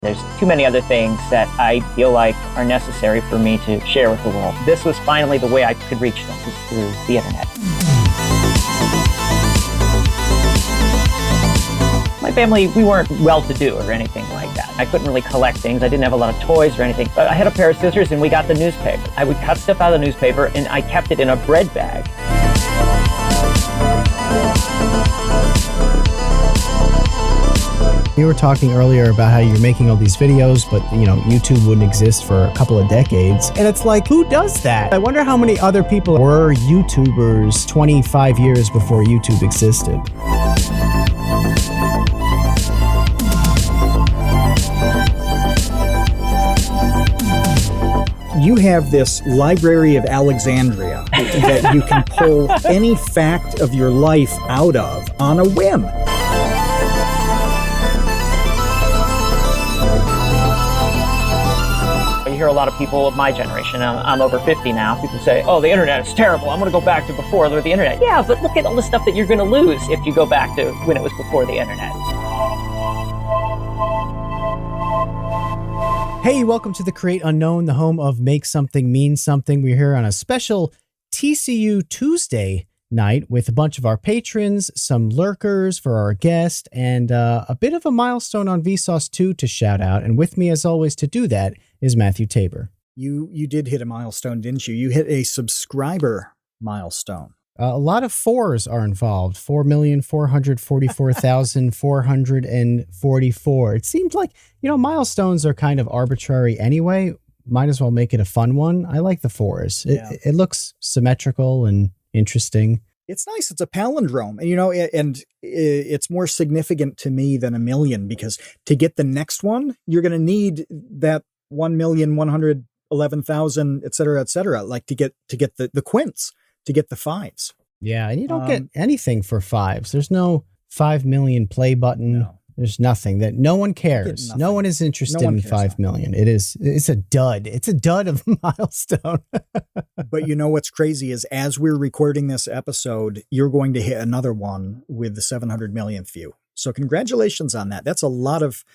There's too many other things that I feel like are necessary for me to share with the world. This was finally the way I could reach them, was through the internet. My family, we weren't well-to-do or anything like that. I couldn't really collect things. I didn't have a lot of toys or anything. But I had a pair of scissors and we got the newspaper. I would cut stuff out of the newspaper and I kept it in a bread bag. You were talking earlier about how you're making all these videos, but YouTube wouldn't exist for a couple of decades. And it's like, who does that? I wonder how many other people were YouTubers 25 years before YouTube existed. You have this Library of Alexandria that you can pull any fact of your life out of on a whim. You hear a lot of people of my generation, I'm over 50 now, people say, oh, the internet is terrible, I'm going to go back to before the internet. Yeah, but look at all the stuff that you're going to lose if you go back to when it was before the internet. Hey, welcome to the Create Unknown, the home of Make Something Mean Something. We're here on a special TCU Tuesday night with a bunch of our patrons, some lurkers for our guest, and a bit of a milestone on Vsauce 2 to shout out. And with me, as always, to do that is Matthew Tabor. You did hit a milestone, didn't you? You hit a subscriber milestone. A lot of fours are involved. 4,444,444. It seems like, milestones are kind of arbitrary anyway. Might as well make it a fun one. I like the fours. Yeah. It looks symmetrical and interesting. It's nice. It's a palindrome. And it's more significant to me than a million, because to get the next one, you're going to need that 1,111,000, et cetera, like to get the quints, to get the fives. Yeah, and you don't get anything for fives. There's no 5 million play button. No. There's nothing that no one cares. No one is interested in 5 million. It's a dud. It's a dud of a milestone. But what's crazy is, as we're recording this episode, you're going to hit another one with the 700 millionth view. So congratulations on that. That's a lot of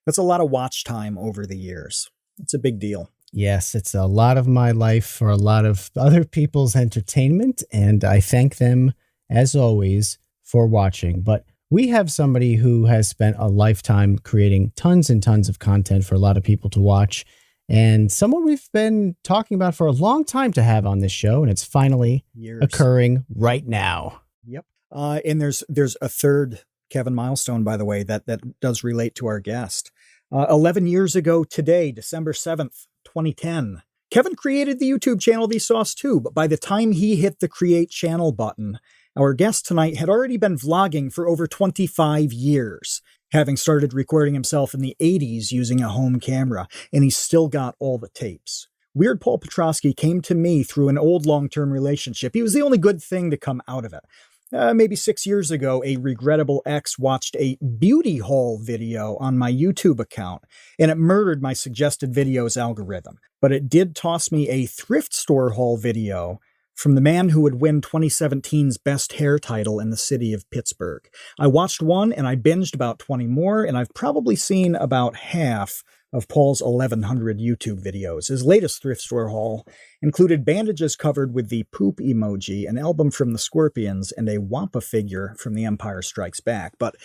watch time over the years. It's a big deal. Yes, it's a lot of my life for a lot of other people's entertainment, and I thank them, as always, for watching. But we have somebody who has spent a lifetime creating tons and tons of content for a lot of people to watch, and someone we've been talking about for a long time to have on this show, and it's finally occurring right now. Yep. And there's a third Kevin milestone, by the way, that does relate to our guest. 11 years ago today, December 7th, 2010, Kevin created the YouTube channel Vsauce 2, but by the time he hit the create channel button, our guest tonight had already been vlogging for over 25 years, having started recording himself in the 80s using a home camera, and he's still got all the tapes. Weird Paul Petroskey came to me through an old long-term relationship. He was the only good thing to come out of it. Maybe 6 years ago, a regrettable ex watched a beauty haul video on my YouTube account, and it murdered my suggested videos algorithm. But it did toss me a thrift store haul video from the man who would win 2017's Best Hair title in the city of Pittsburgh. I watched one, and I binged about 20 more, and I've probably seen about half of Paul's 1,100 YouTube videos. His latest thrift store haul included bandages covered with the poop emoji, an album from the Scorpions, and a Wampa figure from The Empire Strikes Back. But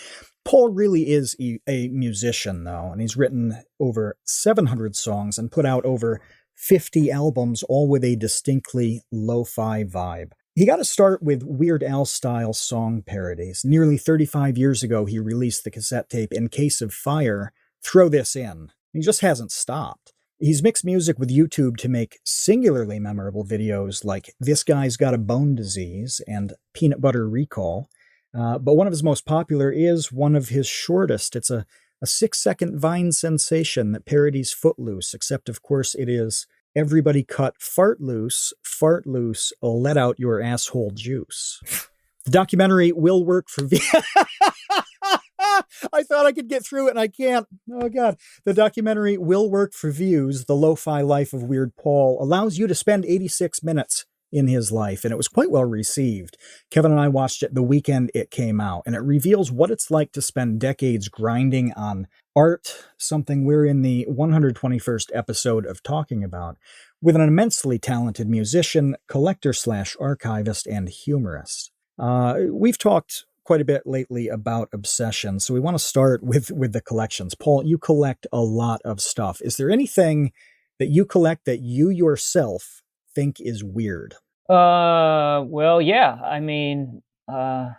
Paul really is a musician, though, and he's written over 700 songs and put out over 50 albums, all with a distinctly lo-fi vibe. He got to start with Weird Al-style song parodies. Nearly 35 years ago, he released the cassette tape In Case of Fire, Throw This In. He just hasn't stopped. He's mixed music with YouTube to make singularly memorable videos like This Guy's Got a Bone Disease and Peanut Butter Recall. But one of his most popular is one of his shortest. It's a 6-second Vine sensation that parodies Footloose, except of course it is Everybody Cut Fart Loose, Let Out Your Asshole Juice. The documentary will work for I thought I could get through it and I can't. Oh God. The documentary will work for views. The Lo-Fi Life of Weird Paul allows you to spend 86 minutes in his life, and it was quite well received. Kevin and I watched it the weekend it came out, and it reveals what it's like to spend decades grinding on art, something we're in the 121st episode of talking about, with an immensely talented musician, collector/archivist, and humorist. We've talked quite a bit lately about obsession, so we want to start with the collections. Paul, you collect a lot of stuff. Is there anything that you collect that you yourself think is weird? Well, yeah. I mean, a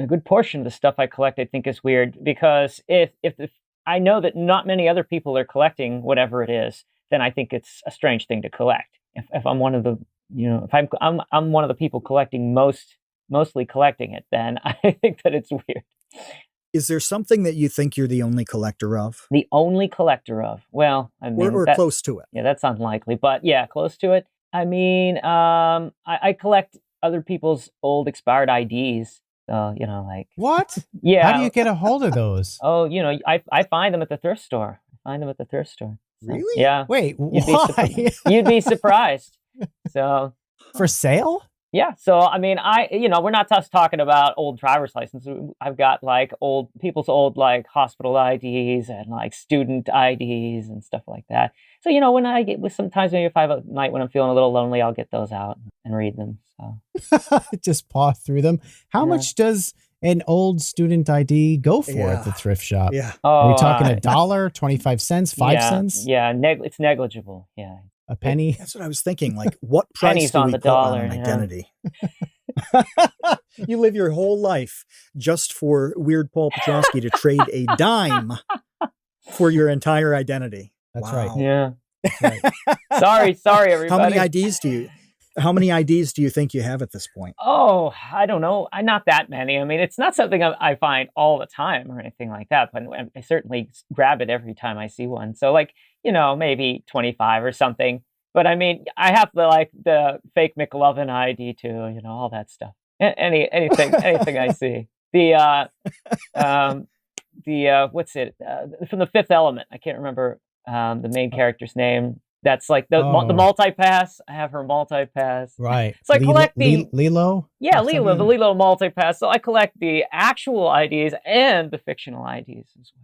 good portion of the stuff I collect I think is weird, because if I know that not many other people are collecting whatever it is, then I think it's a strange thing to collect. If I'm one of the, if I'm one of the people collecting mostly collecting it, then I think that it's weird. Is there something that you think you're the only collector of? The only collector of? Well, I mean, or close to it. Yeah, that's unlikely, but yeah, close to it. I mean, I collect other people's old expired IDs. So, like... What? Yeah. How do you get a hold of those? Oh, I find them at the thrift store. So, really? yeah. Wait, why? You'd be surprised. So... For sale? Yeah. So, I mean, we're not just talking about old driver's licenses. I've got like people's old like hospital IDs and like student IDs and stuff like that. So, when I get sometimes maybe if I have a night when I'm feeling a little lonely, I'll get those out and read them. So just paw through them. How much does an old student ID go for at the thrift shop? Yeah. Are we talking $1, 25 cents, 5 cents? Yeah. It's negligible. Yeah. A penny? That's what I was thinking. Like, what price Pennies do on we the put dollar, on an identity? You live your whole life just for Weird Paul Petroskey to trade a dime for your entire identity. That's right. Yeah. That's right. Sorry, everybody. How many IDs do you think you have at this point? Oh, I don't know. Not that many. I mean, it's not something I find all the time or anything like that, but I certainly grab it every time I see one. So like, maybe 25 or something. But I mean, I have the fake McLovin ID too, all that stuff. Anything I see. What's it? From The Fifth Element. I can't remember the main character's name. That's like the multi-pass. I have her multi-pass. Right. So I collect Lilo? Yeah, Lilo, the Lilo multi-pass. So I collect the actual IDs and the fictional IDs as well.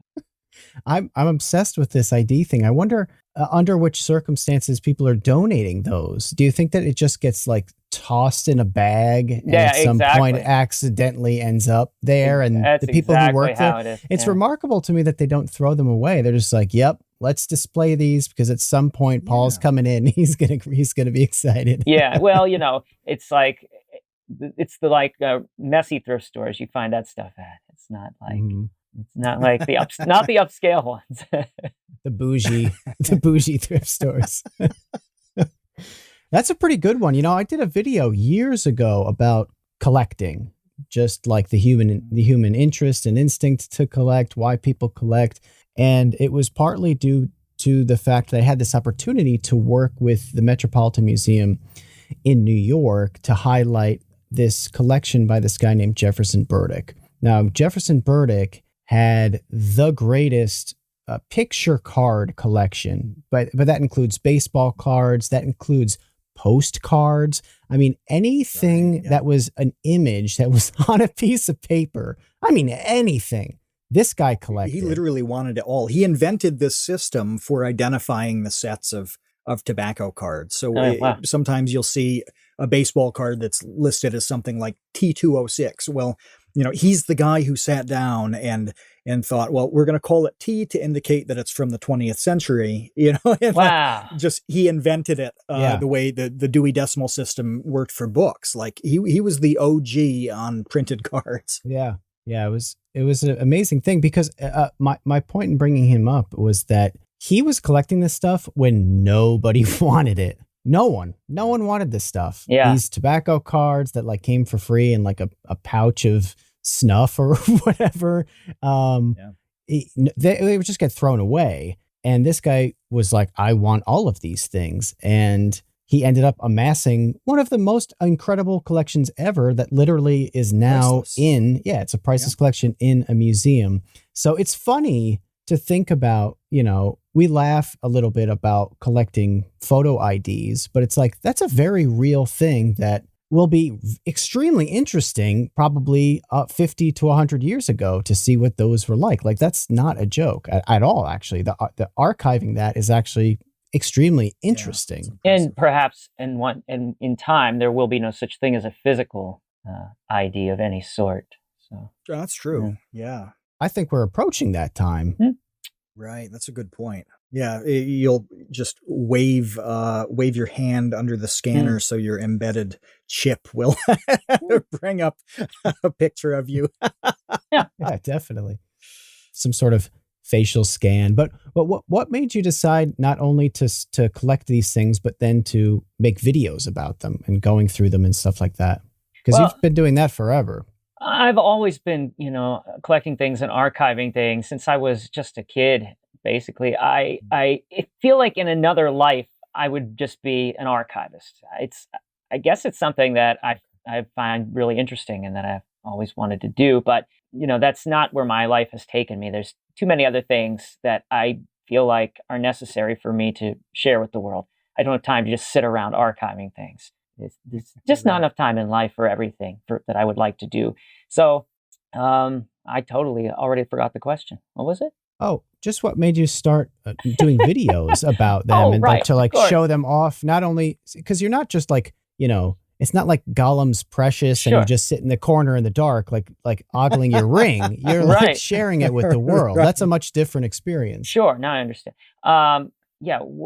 I'm obsessed with this ID thing. I wonder under which circumstances people are donating those. Do you think that it just gets like tossed in a bag and at some point accidentally ends up there? And That's the people who work there, it's Yeah. remarkable to me that they don't throw them away. They're just like, yep, let's display these because at some point Paul's coming in. He's gonna be excited. Yeah, well, it's like it's the messy thrift stores you find that stuff at. It's not like it's not like not the upscale ones. the bougie thrift stores. That's a pretty good one. I did a video years ago about collecting, just like the human interest and instinct to collect, why people collect. And it was partly due to the fact that I had this opportunity to work with the Metropolitan Museum in New York to highlight this collection by this guy named Jefferson Burdick. Now, Jefferson Burdick had the greatest picture card collection, but that includes baseball cards, that includes postcards. I mean, anything that was an image that was on a piece of paper. I mean, anything. This guy collected. He literally wanted it all. He invented this system for identifying the sets of tobacco cards. So sometimes you'll see a baseball card that's listed as something like T206. Well, he's the guy who sat down and thought, well, we're going to call it T to indicate that it's from the 20th century. Wow. He invented it the way the Dewey Decimal System worked for books. Like he was the OG on printed cards. Yeah. Yeah, it was an amazing thing because my point in bringing him up was that he was collecting this stuff when nobody wanted it. No one wanted this stuff. Yeah. These tobacco cards that like came for free in like a pouch of snuff or whatever. They would just get thrown away. And this guy was like, I want all of these things. And he ended up amassing one of the most incredible collections ever that literally is now priceless. It's a priceless collection in a museum. So it's funny to think about, we laugh a little bit about collecting photo IDs, but it's like that's a very real thing that will be extremely interesting probably 50 to 100 years ago to see what those were like. Like, that's not a joke at all, actually. The archiving that is actually extremely interesting. And perhaps in time, there will be no such thing as a physical ID of any sort. So that's true. Yeah. I think we're approaching that time. Right. That's a good point. Yeah. You'll just wave your hand under the scanner so your embedded chip will bring up a picture of you. Yeah, definitely. Some sort of facial scan. But what made you decide not only to collect these things, but then to make videos about them and going through them and stuff like that? Because you've been doing that forever. I've always been, collecting things and archiving things since I was just a kid. Basically, I feel like in another life I would just be an archivist. I guess it's something that I find really interesting and that I've always wanted to do. But that's not where my life has taken me. There's too many other things that I feel like are necessary for me to share with the world. I don't have time to just sit around archiving things. There's just not enough time in life for everything that I would like to do. So I totally already forgot the question. What was it? Oh, just what made you start doing videos about them and right, to show them off? Not only because you're not just it's not like Gollum's Precious and you just sit in the corner in the dark, like ogling your ring. You're like sharing it with the world. That's a much different experience. Sure. Now I understand.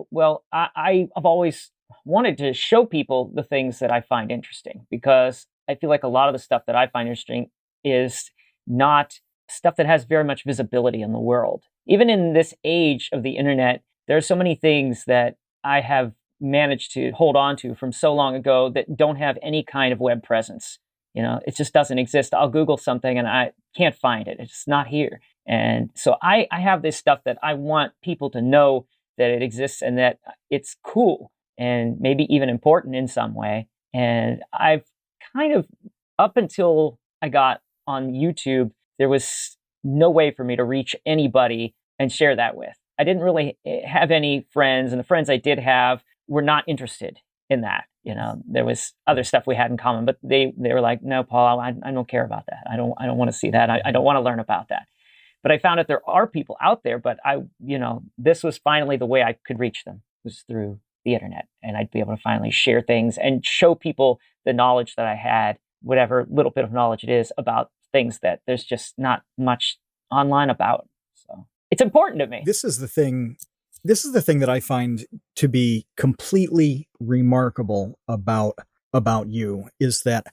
Well, I've always wanted to show people the things that I find interesting, because I feel like a lot of the stuff that I find interesting is not stuff that has very much visibility in the world. Even in this age of the internet, there are so many things that I have managed to hold on to from so long ago that don't have any kind of web presence. It just doesn't exist. I'll Google something and I can't find it. It's not here. And so I have this stuff that I want people to know that it exists and that it's cool and maybe even important in some way. And I've kind of, up until I got on YouTube, there was no way for me to reach anybody and share that with. I didn't really have any friends, and the friends I did have were not interested in that. There was other stuff we had in common, but they were like, "No, Paul, I don't care about that. I don't want to see that. I don't want to learn about that." But I found that there are people out there, but this was finally the way I could reach them, was through the internet, and I'd be able to finally share things and show people the knowledge that I had, whatever little bit of knowledge it is, about things that there's just not much online about. So it's important to me. This is the thing that I find to be completely remarkable about you, is that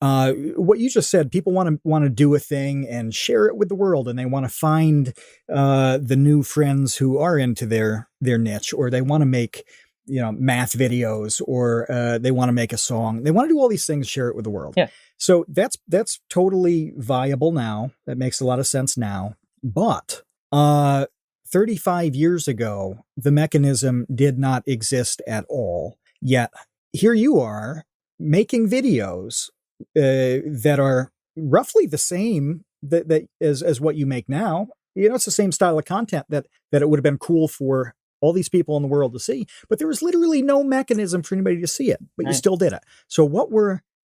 what you just said, people want to do a thing and share it with the world, and they want to find the new friends who are into their niche, or they want to make math videos, or they want to make a song. They want to do all these things, share it with the world. Yeah. So that's totally viable now. That makes a lot of sense now. But 35 years ago, the mechanism did not exist at all. Yet here you are making videos that are roughly the same that as what you make now. It's the same style of content that it would have been cool for all these people in the world to see, but there was literally no mechanism for anybody to see it, but you still did it. So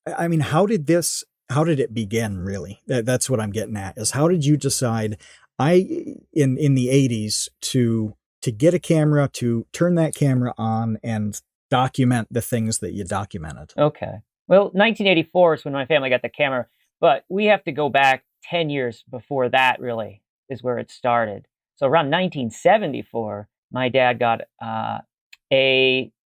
how did it begin, really? That's what I'm getting at, is how did you decide in the 80s to get a camera, to turn that camera on and document the things that you documented? Okay. Well, 1984 is when my family got the camera, but we have to go back 10 years before that, really, is where it started. So around 1974, my dad got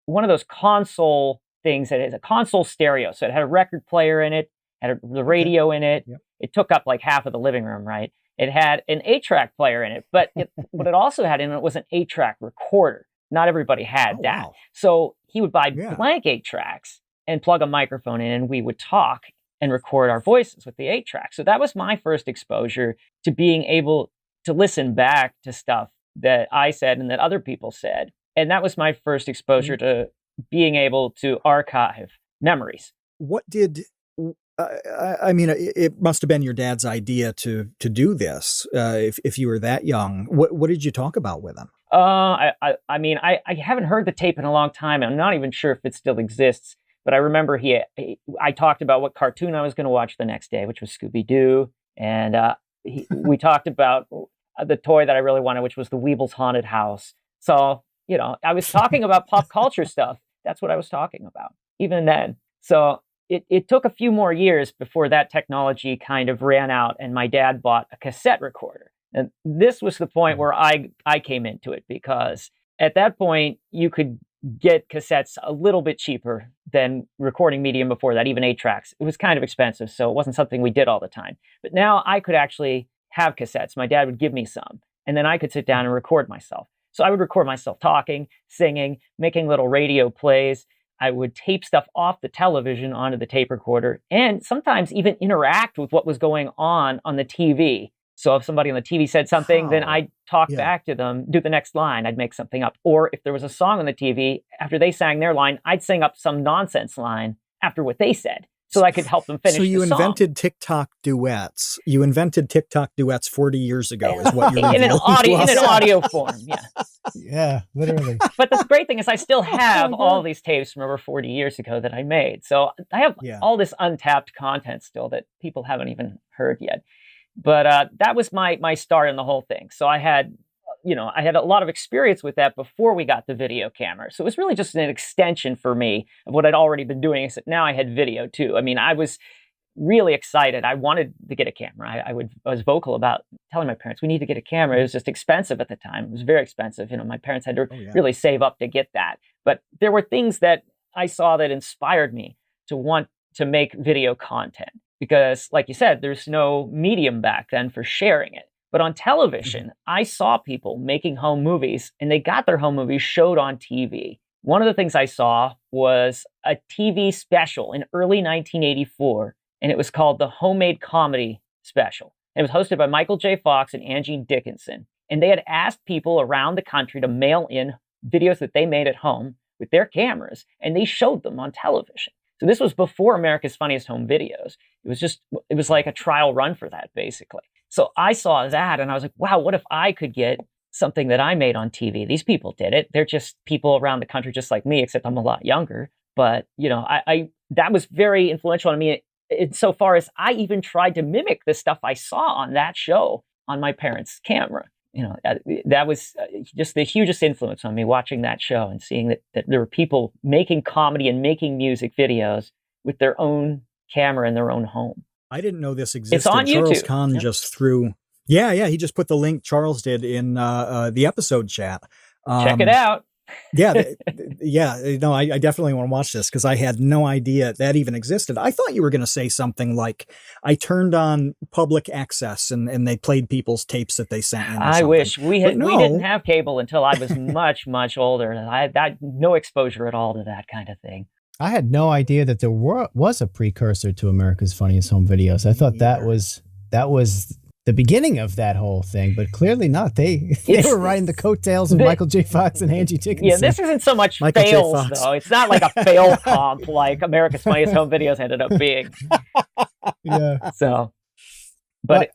one of those console things that is a console stereo. So it had a record player in it, had the radio in it. Yep. It took up like half of the living room, right? It had an 8-track player in it, but what it also had in it was an 8-track recorder. Not everybody had that. Wow. So he would buy blank 8-tracks and plug a microphone in, and we would talk and record our voices with the 8-track. So that was my first exposure to being able to listen back to stuff that I said and that other people said. And that was my first exposure to being able to archive memories. What did, it must have been your dad's idea to do this, if you were that young. What did you talk about with him? I mean, I haven't heard the tape in a long time. I'm not even sure if it still exists. But I remember I talked about what cartoon I was going to watch the next day, which was Scooby-Doo. And we talked about the toy that I really wanted, which was the Weeble's Haunted House. So, I was talking about pop culture stuff. That's what I was talking about, even then. So it took a few more years before that technology kind of ran out, and my dad bought a cassette recorder. And this was the point where I came into it, because at that point, you could get cassettes a little bit cheaper than recording medium before that, even 8-tracks. It was kind of expensive, so it wasn't something we did all the time. But now I could actually have cassettes. My dad would give me some, and then I could sit down and record myself. So I would record myself talking, singing, making little radio plays. I would tape stuff off the television onto the tape recorder, and sometimes even interact with what was going on the TV. So if somebody on the TV said something, then I'd talk back to them, do the next line, I'd make something up. Or if there was a song on the TV, after they sang their line, I'd sing up some nonsense line after what they said, so I could help them finish the song. So you invented TikTok duets. You invented TikTok duets 40 years ago, is what you're in an audio form, yeah. Yeah, literally. But the great thing is I still have all these tapes from over 40 years ago that I made. So I have all this untapped content still that people haven't even heard yet. But that was my start in the whole thing. So I had a lot of experience with that before we got the video camera. So it was really just an extension for me of what I'd already been doing, except now I had video too. I mean, I was really excited. I wanted to get a camera. I was vocal about telling my parents we need to get a camera. It was just expensive at the time. It was very expensive. My parents had to really save up to get that. But there were things that I saw that inspired me to want to make video content. Because, like you said, there's no medium back then for sharing it. But on television, I saw people making home movies, and they got their home movies showed on TV. One of the things I saw was a TV special in early 1984, and it was called the Homemade Comedy Special. It was hosted by Michael J. Fox and Angie Dickinson. And they had asked people around the country to mail in videos that they made at home with their cameras, and they showed them on television. So this was before America's Funniest Home Videos. It was like a trial run for that, basically. So I saw that and I was like, wow, what if I could get something that I made on TV? These people did it. They're just people around the country just like me, except I'm a lot younger. But, that was very influential on me insofar as I even tried to mimic the stuff I saw on that show on my parents' camera. That was just the hugest influence on me, watching that show and seeing that there were people making comedy and making music videos with their own camera in their own home. I didn't know this existed. It's on Charles YouTube. Kahn just threw. Yeah. He just put the link Charles did in the episode chat. Check it out. No, I definitely want to watch this because I had no idea that even existed. I thought you were going to say something like, I turned on public access and they played people's tapes that they sent in. I wish we didn't have cable until I was much, much older. I had no exposure at all to that kind of thing. I had no idea that there was a precursor to America's Funniest Home Videos. I thought that was the beginning of that whole thing, but clearly not. They were riding the coattails of Michael J. Fox and Angie Dickinson. Yeah, this isn't so much fails, though. It's not like a fail comp like America's Funniest Home Videos ended up being. Yeah. So, but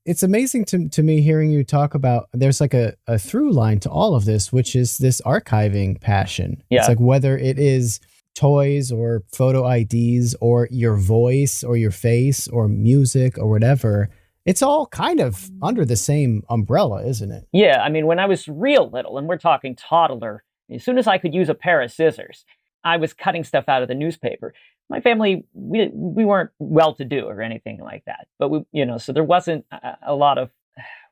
it's amazing to me hearing you talk about, there's like a through line to all of this, which is this archiving passion. Yeah. It's like whether it is toys or photo IDs or your voice or your face or music or whatever, it's all kind of under the same umbrella, isn't it? Yeah. I mean, when I was real little, and we're talking toddler, as soon as I could use a pair of scissors, I was cutting stuff out of the newspaper. My family, we weren't well-to-do or anything like that. But, so there wasn't a lot of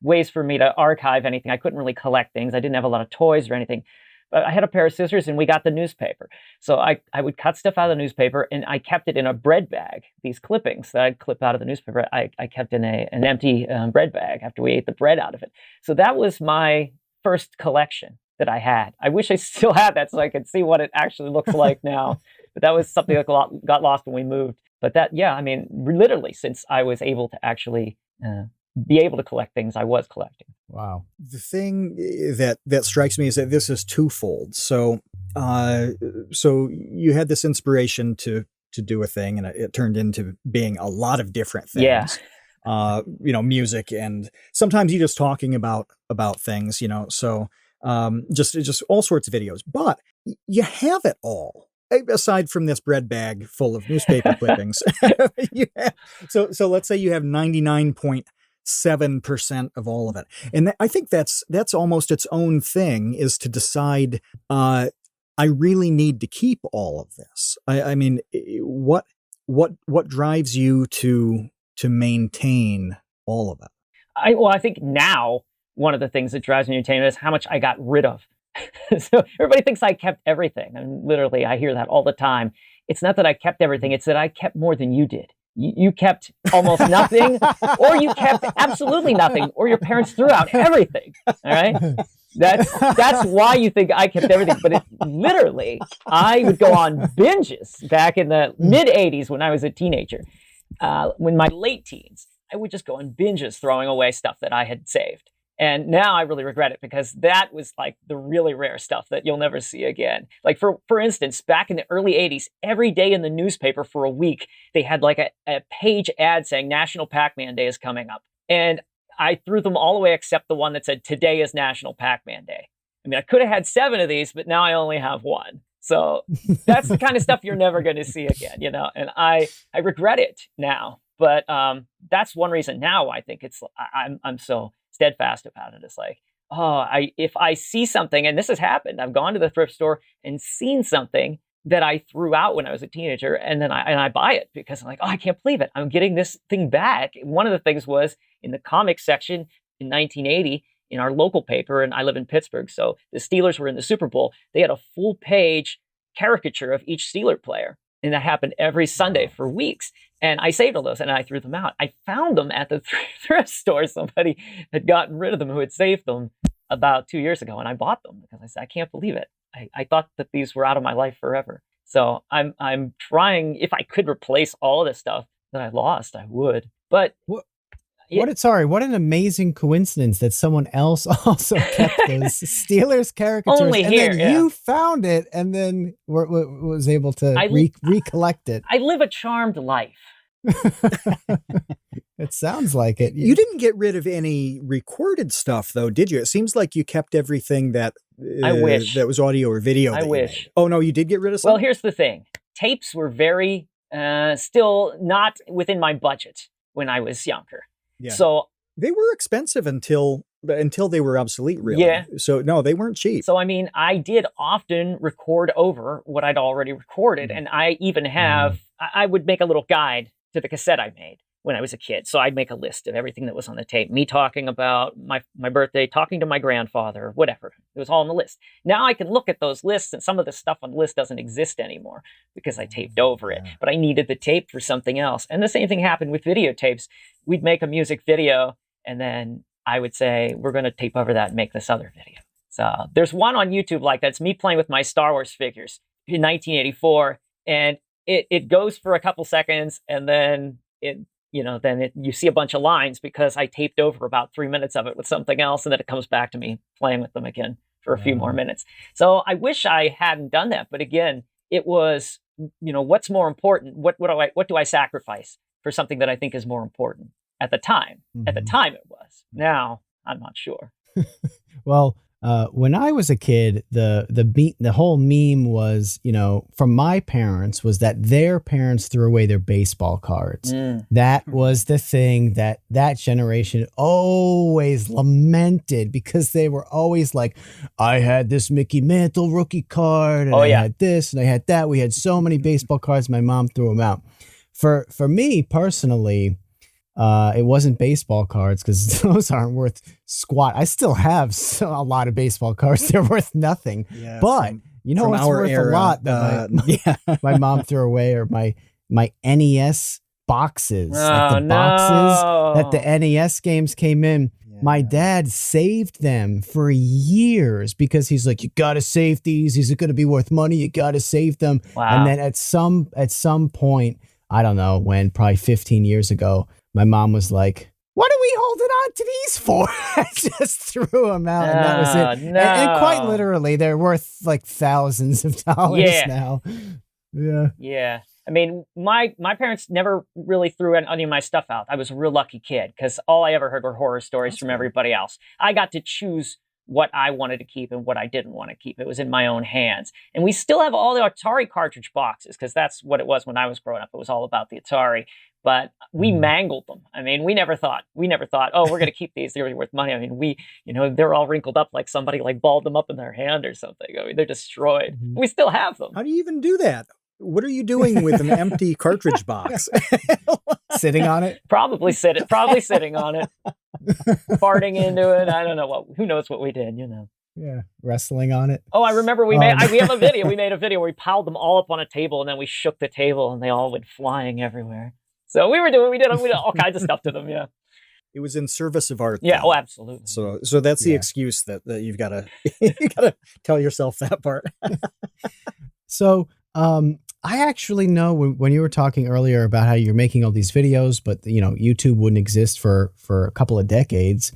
ways for me to archive anything. I couldn't really collect things. I didn't have a lot of toys or anything. But I had a pair of scissors and we got the newspaper. So I would cut stuff out of the newspaper and I kept it in a bread bag. These clippings that I'd clip out of the newspaper, I kept in an empty bread bag after we ate the bread out of it. So that was my first collection that I had. I wish I still had that so I could see what it actually looks like now. But that was something that got lost when we moved. But literally since I was able to actually be able to collect things, I was collecting. Wow. The thing that strikes me is that this is twofold. So you had this inspiration to do a thing, and it turned into being a lot of different things. Yeah. Music, and sometimes you just talking about things, So just all sorts of videos. But you have it all. Aside from this bread bag full of newspaper clippings, so let's say you have 99.7% of all of it, and I think that's almost its own thing, is to decide. I really need to keep all of this. I mean, what drives you to maintain all of it? I think now one of the things that drives me to maintain is how much I got rid of. So everybody thinks I kept everything. And literally, I hear that all the time. It's not that I kept everything. It's that I kept more than you did. You kept almost nothing, or you kept absolutely nothing, or your parents threw out everything. All right. That's why you think I kept everything. But literally, I would go on binges back in the mid 80s when I was a teenager. When my late teens, I would just go on binges throwing away stuff that I had saved. And now I really regret it, because that was like the really rare stuff that you'll never see again. Like for instance, back in the early 80s, every day in the newspaper for a week, they had like a page ad saying National Pac-Man Day is coming up. And I threw them all away except the one that said today is National Pac-Man Day. I mean, I could have had 7 of these, but now I only have 1. So that's the kind of stuff you're never going to see again, you know, and I regret it now. But that's one reason now I think I'm so steadfast about it. It's like, if I see something, and this has happened, I've gone to the thrift store and seen something that I threw out when I was a teenager, and then I buy it because I'm like, I can't believe it, I'm getting this thing back. One of the things was in the comics section in 1980 in our local paper, and I live in Pittsburgh, so the Steelers were in the Super Bowl. They had a full page caricature of each Steeler player. And that happened every Sunday for weeks. And I saved all those and I threw them out. I found them at the thrift store. Somebody had gotten rid of them who had saved them about 2 years ago. And I bought them because I said, I can't believe it. I thought that these were out of my life forever. So I'm trying, if I could replace all this stuff that I lost, I would. But what an amazing coincidence that someone else also kept those Steelers caricatures. Only and here, then you found it and then was able to recollect it. I live a charmed life. It sounds like it. You didn't get rid of any recorded stuff, though, did you? It seems like you kept everything that I wish that was audio or video. I wish. Oh no, you did get rid of some. Well, here's the thing: tapes were very still not within my budget when I was younger. Yeah. So they were expensive until they were obsolete, really. Yeah. So no, they weren't cheap. So I mean, I did often record over what I'd already recorded, and I even have I would make a little guide to the cassette I made when I was a kid. So I'd make a list of everything that was on the tape, me talking about my birthday, talking to my grandfather, whatever. It was all on the list. Now I can look at those lists, and some of the stuff on the list doesn't exist anymore because I taped over it. But I needed the tape for something else. And the same thing happened with videotapes. We'd make a music video, and then I would say, we're going to tape over that and make this other video. So there's one on YouTube like that. It's me playing with my Star Wars figures in 1984. And it goes for a couple seconds, and then you see a bunch of lines because I taped over about 3 minutes of it with something else, and then it comes back to me playing with them again for a few more minutes. So I wish I hadn't done that, but again, it was, what's more important? What do I sacrifice for something that I think is more important at the time? At the time, it was. Now, I'm not sure. Well, when I was a kid, the whole meme was, from my parents, was that their parents threw away their baseball cards. That was the thing that generation always lamented, because they were always like, I had this Mickey Mantle rookie card, and I had this, and I had that. We had so many baseball cards, my mom threw them out. For me personally, it wasn't baseball cards, because those aren't worth squat. I still have a lot of baseball cards. They're worth nothing. Yeah, but what's worth a lot that my mom threw away, or my NES boxes. Boxes that the NES games came in. Yeah. My dad saved them for years because he's like, you got to save these. These are going to be worth money. You got to save them. Wow. And then at some point, I don't know when, probably 15 years ago, my mom was like, what are we holding on to these for? I just threw them out, and that was it. No. And quite literally, they're worth like thousands of dollars now. Yeah. Yeah. I mean, my parents never really threw any of my stuff out. I was a real lucky kid, because all I ever heard were horror stories from everybody else. I got to choose what I wanted to keep and what I didn't want to keep. It was in my own hands. And we still have all the Atari cartridge boxes because that's what it was when I was growing up. It was all about the Atari. But we mangled them. I mean, we never thought, oh, we're going to keep these. They're worth money. I mean, they're all wrinkled up like somebody like balled them up in their hand or something. I mean, they're destroyed. We still have them. How do you even do that? What are you doing with an empty cartridge box? Sitting on it? Probably sitting on it. Farting into it. I don't know who knows what we did, Yeah, wrestling on it. Oh, I remember we have a video. We made a video where we piled them all up on a table and then we shook the table and they all went flying everywhere. So we did all kinds of stuff to them, yeah. It was in service of art. Yeah, absolutely. So that's the excuse that you've got to you got to tell yourself that part. So, I actually know when you were talking earlier about how you're making all these videos, but YouTube wouldn't exist for a couple of decades.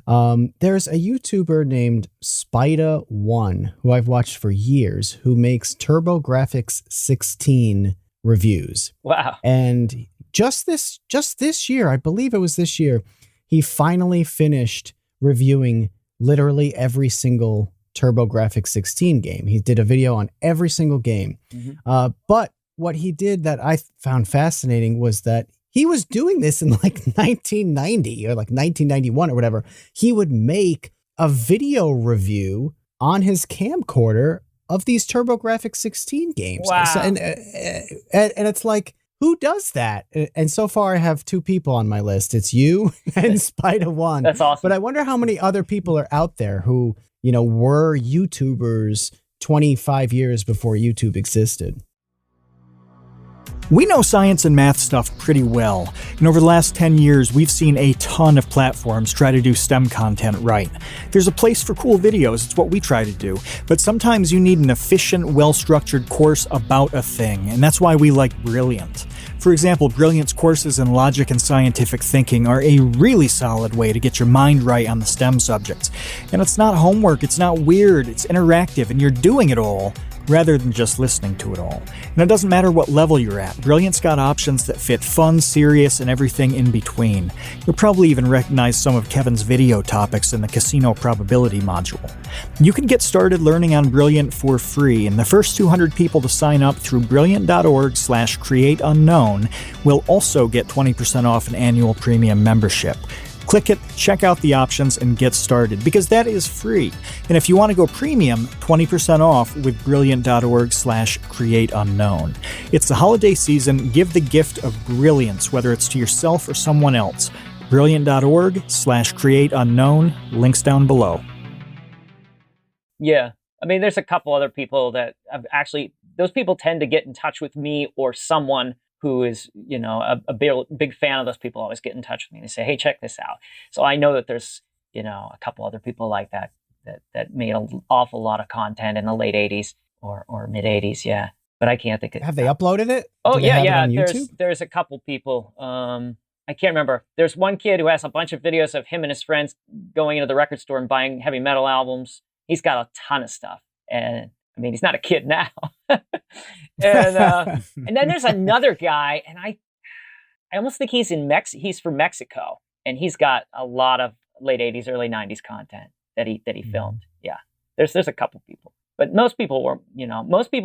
There's a YouTuber named Spida1 who I've watched for years who makes TurboGrafx 16 reviews. Wow. And just this year, I believe it was this year, he finally finished reviewing literally every single TurboGrafx 16 game. He did a video on every single game. Mm-hmm. But what he did that I found fascinating was that he was doing this in like 1990 or like 1991 or whatever. He would make a video review on his camcorder of these TurboGrafx 16 games. Wow. So, and it's like, who does that? And so far I have two people on my list. It's you and Spida1. That's awesome. But I wonder how many other people are out there who, were YouTubers 25 years before YouTube existed. We know science and math stuff pretty well, and over the last 10 years, we've seen a ton of platforms try to do STEM content right. There's a place for cool videos, it's what we try to do, but sometimes you need an efficient, well-structured course about a thing, and that's why we like Brilliant. For example, Brilliant's courses in logic and scientific thinking are a really solid way to get your mind right on the STEM subjects. And it's not homework, it's not weird, it's interactive, and you're doing it all rather than just listening to it all. And it doesn't matter what level you're at, Brilliant's got options that fit fun, serious, and everything in between. You'll probably even recognize some of Kevin's video topics in the casino probability module. You can get started learning on Brilliant for free, and the first 200 people to sign up through brilliant.org/createunknown will also get 20% off an annual premium membership. Click it, check out the options, and get started, because that is free. And if you want to go premium, 20% off with brilliant.org/createunknown. It's the holiday season. Give the gift of brilliance, whether it's to yourself or someone else. Brilliant.org/createunknown. Links down below. Yeah. I mean, there's a couple other people that have actually, those people tend to get in touch with me or someone who is, a big fan of those people. Always get in touch with me and they say, hey, check this out. So I know that there's, a couple other people like that made an awful lot of content in the late 80s or mid 80s. Yeah. But I can't think of. Have they uploaded it? Oh, yeah. On there's a couple people. I can't remember. There's one kid who has a bunch of videos of him and his friends going into the record store and buying heavy metal albums. He's got a ton of stuff. And I mean, he's not a kid now. And then there's another guy, and I almost think he's from Mexico, and he's got a lot of late 80s, early 90s content that he filmed. Yeah. There's a couple people. But most people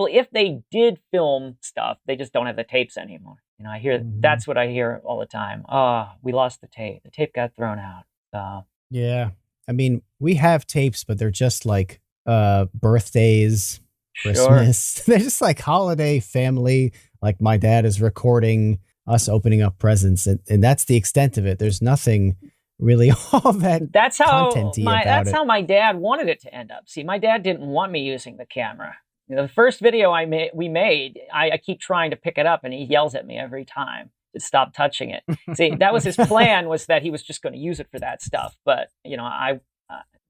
if they did film stuff, they just don't have the tapes anymore. I hear that's what I hear all the time. Oh, we lost the tape. The tape got thrown out. So yeah. I mean, we have tapes, but they're just like birthdays, Christmas. Sure. They're just like holiday family. Like my dad is recording us opening up presents, and that's the extent of it. There's nothing really all that that's how my dad wanted it to end up. See, my dad didn't want me using the camera. The first video we made, I keep trying to pick it up, and he yells at me every time to stop touching it. See, that was his plan, was that he was just going to use it for that stuff. But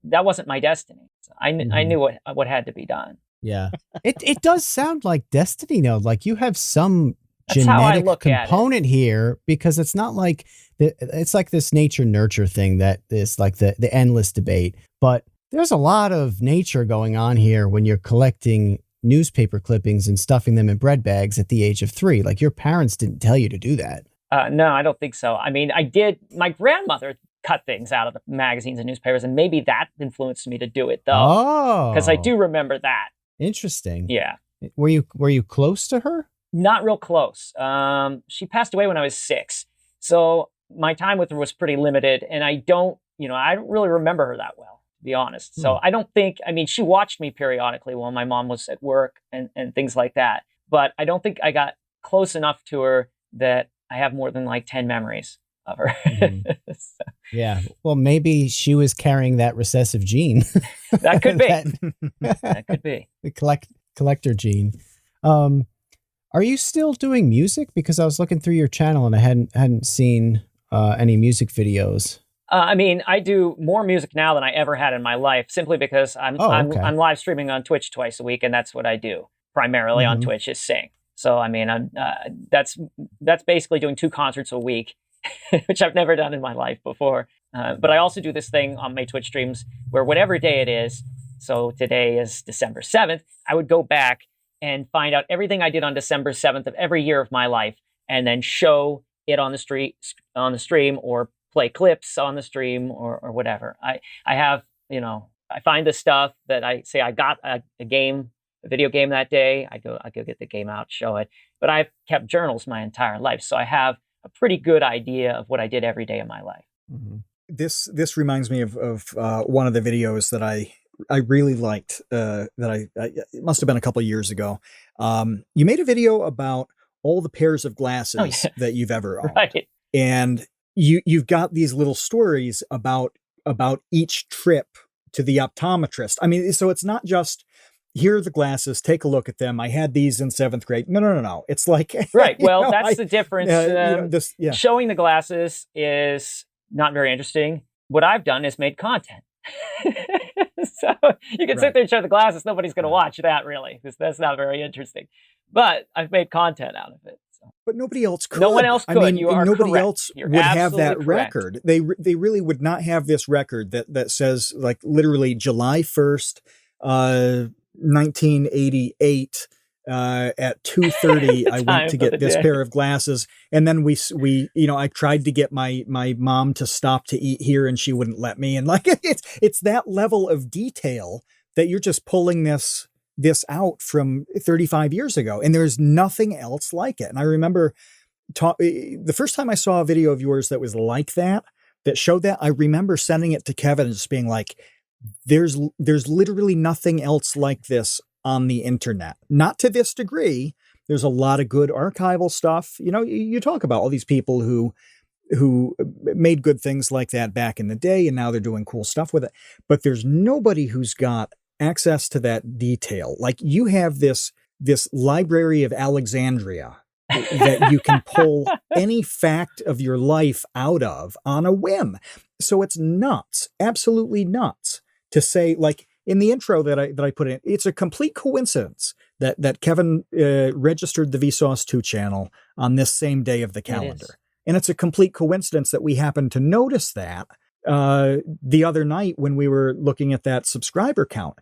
that wasn't my destiny. So I knew what had to be done. Yeah, it does sound like destiny, though. Like you have some genetic component here, because it's not like it's like this nature nurture thing that is like the endless debate. But there's a lot of nature going on here when you're collecting newspaper clippings and stuffing them in bread bags at the age of 3. Like your parents didn't tell you to do that. No, I don't think so. I mean, I did. My grandmother cut things out of the magazines and newspapers, and maybe that influenced me to do it though. Oh, Because I do remember that. interesting. Yeah. Were you close to her? Not real close. She passed away when I was 6. So my time with her was pretty limited, and I don't really remember her that well, to be honest. So I don't think, she watched me periodically while my mom was at work and things like that. But I don't think I got close enough to her that I have more than like 10 memories of her. So, Yeah. Well, maybe she was carrying that recessive gene. that could be. That could be. The collector gene. Are you still doing music? Because I was looking through your channel and I hadn't seen any music videos. I do more music now than I ever had in my life, simply because I'm live streaming on Twitch twice a week, and that's what I do primarily on Twitch is sing. So that's basically doing 2 concerts a week, which I've never done in my life before. But I also do this thing on my Twitch streams where whatever day it is, so today is December 7th, I would go back and find out everything I did on December 7th of every year of my life, and then show it on the stream, or play clips on the stream, or whatever. I have, I find the stuff that I say I got a video game that day. I go get the game out, show it. But I've kept journals my entire life, so I have a pretty good idea of what I did every day of my life. Mm-hmm. This reminds me of one of the videos that I really liked. It must have been a couple of years ago. You made a video about all the pairs of glasses that you've ever owned, right? And you've got these little stories about each trip to the optometrist. So it's not just, here are the glasses, take a look at them. I had these in 7th grade. No. It's like, right. Well, that's the difference. Yeah. Showing the glasses is not very interesting. What I've done is made content. So you can sit there and show the glasses. Nobody's going to watch that, really, because that's not very interesting. But I've made content out of it. So. But nobody else could. No one else could. Nobody correct. else You're would have that correct. record. They really would not have this record that says, like, literally July 1st, 1988. At 2:30, I went to get this pair of glasses, and then we I tried to get my mom to stop to eat here, and she wouldn't let me. And like it's that level of detail that you're just pulling this out from 35 years ago, and there's nothing else like it. And I remember the first time I saw a video of yours that was like that showed that, I remember sending it to Kevin and just being like, there's literally nothing else like this on the internet. Not to this degree. There's a lot of good archival stuff. You talk about all these people who made good things like that back in the day, and now they're doing cool stuff with it. But there's nobody who's got access to that detail. Like, you have this Library of Alexandria that you can pull any fact of your life out of on a whim. So it's nuts, absolutely nuts to say, like, in the intro that I put in, it's a complete coincidence that Kevin registered the Vsauce 2 channel on this same day of the calendar. And it's a complete coincidence that we happened to notice that the other night when we were looking at that subscriber count.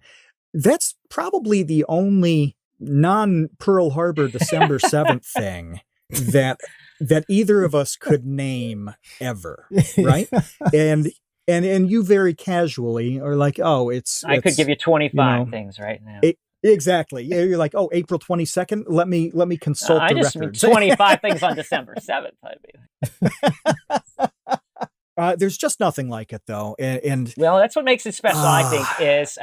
That's probably the only non-Pearl Harbor December 7th thing that either of us could name ever, right? And you very casually are like, I could give you 25 things right now. Exactly. Yeah, you're like, April 22nd. Let me consult the records. I just mean 25 things on December 7th. There's just nothing like it, though. And well, that's what makes it special. I think there's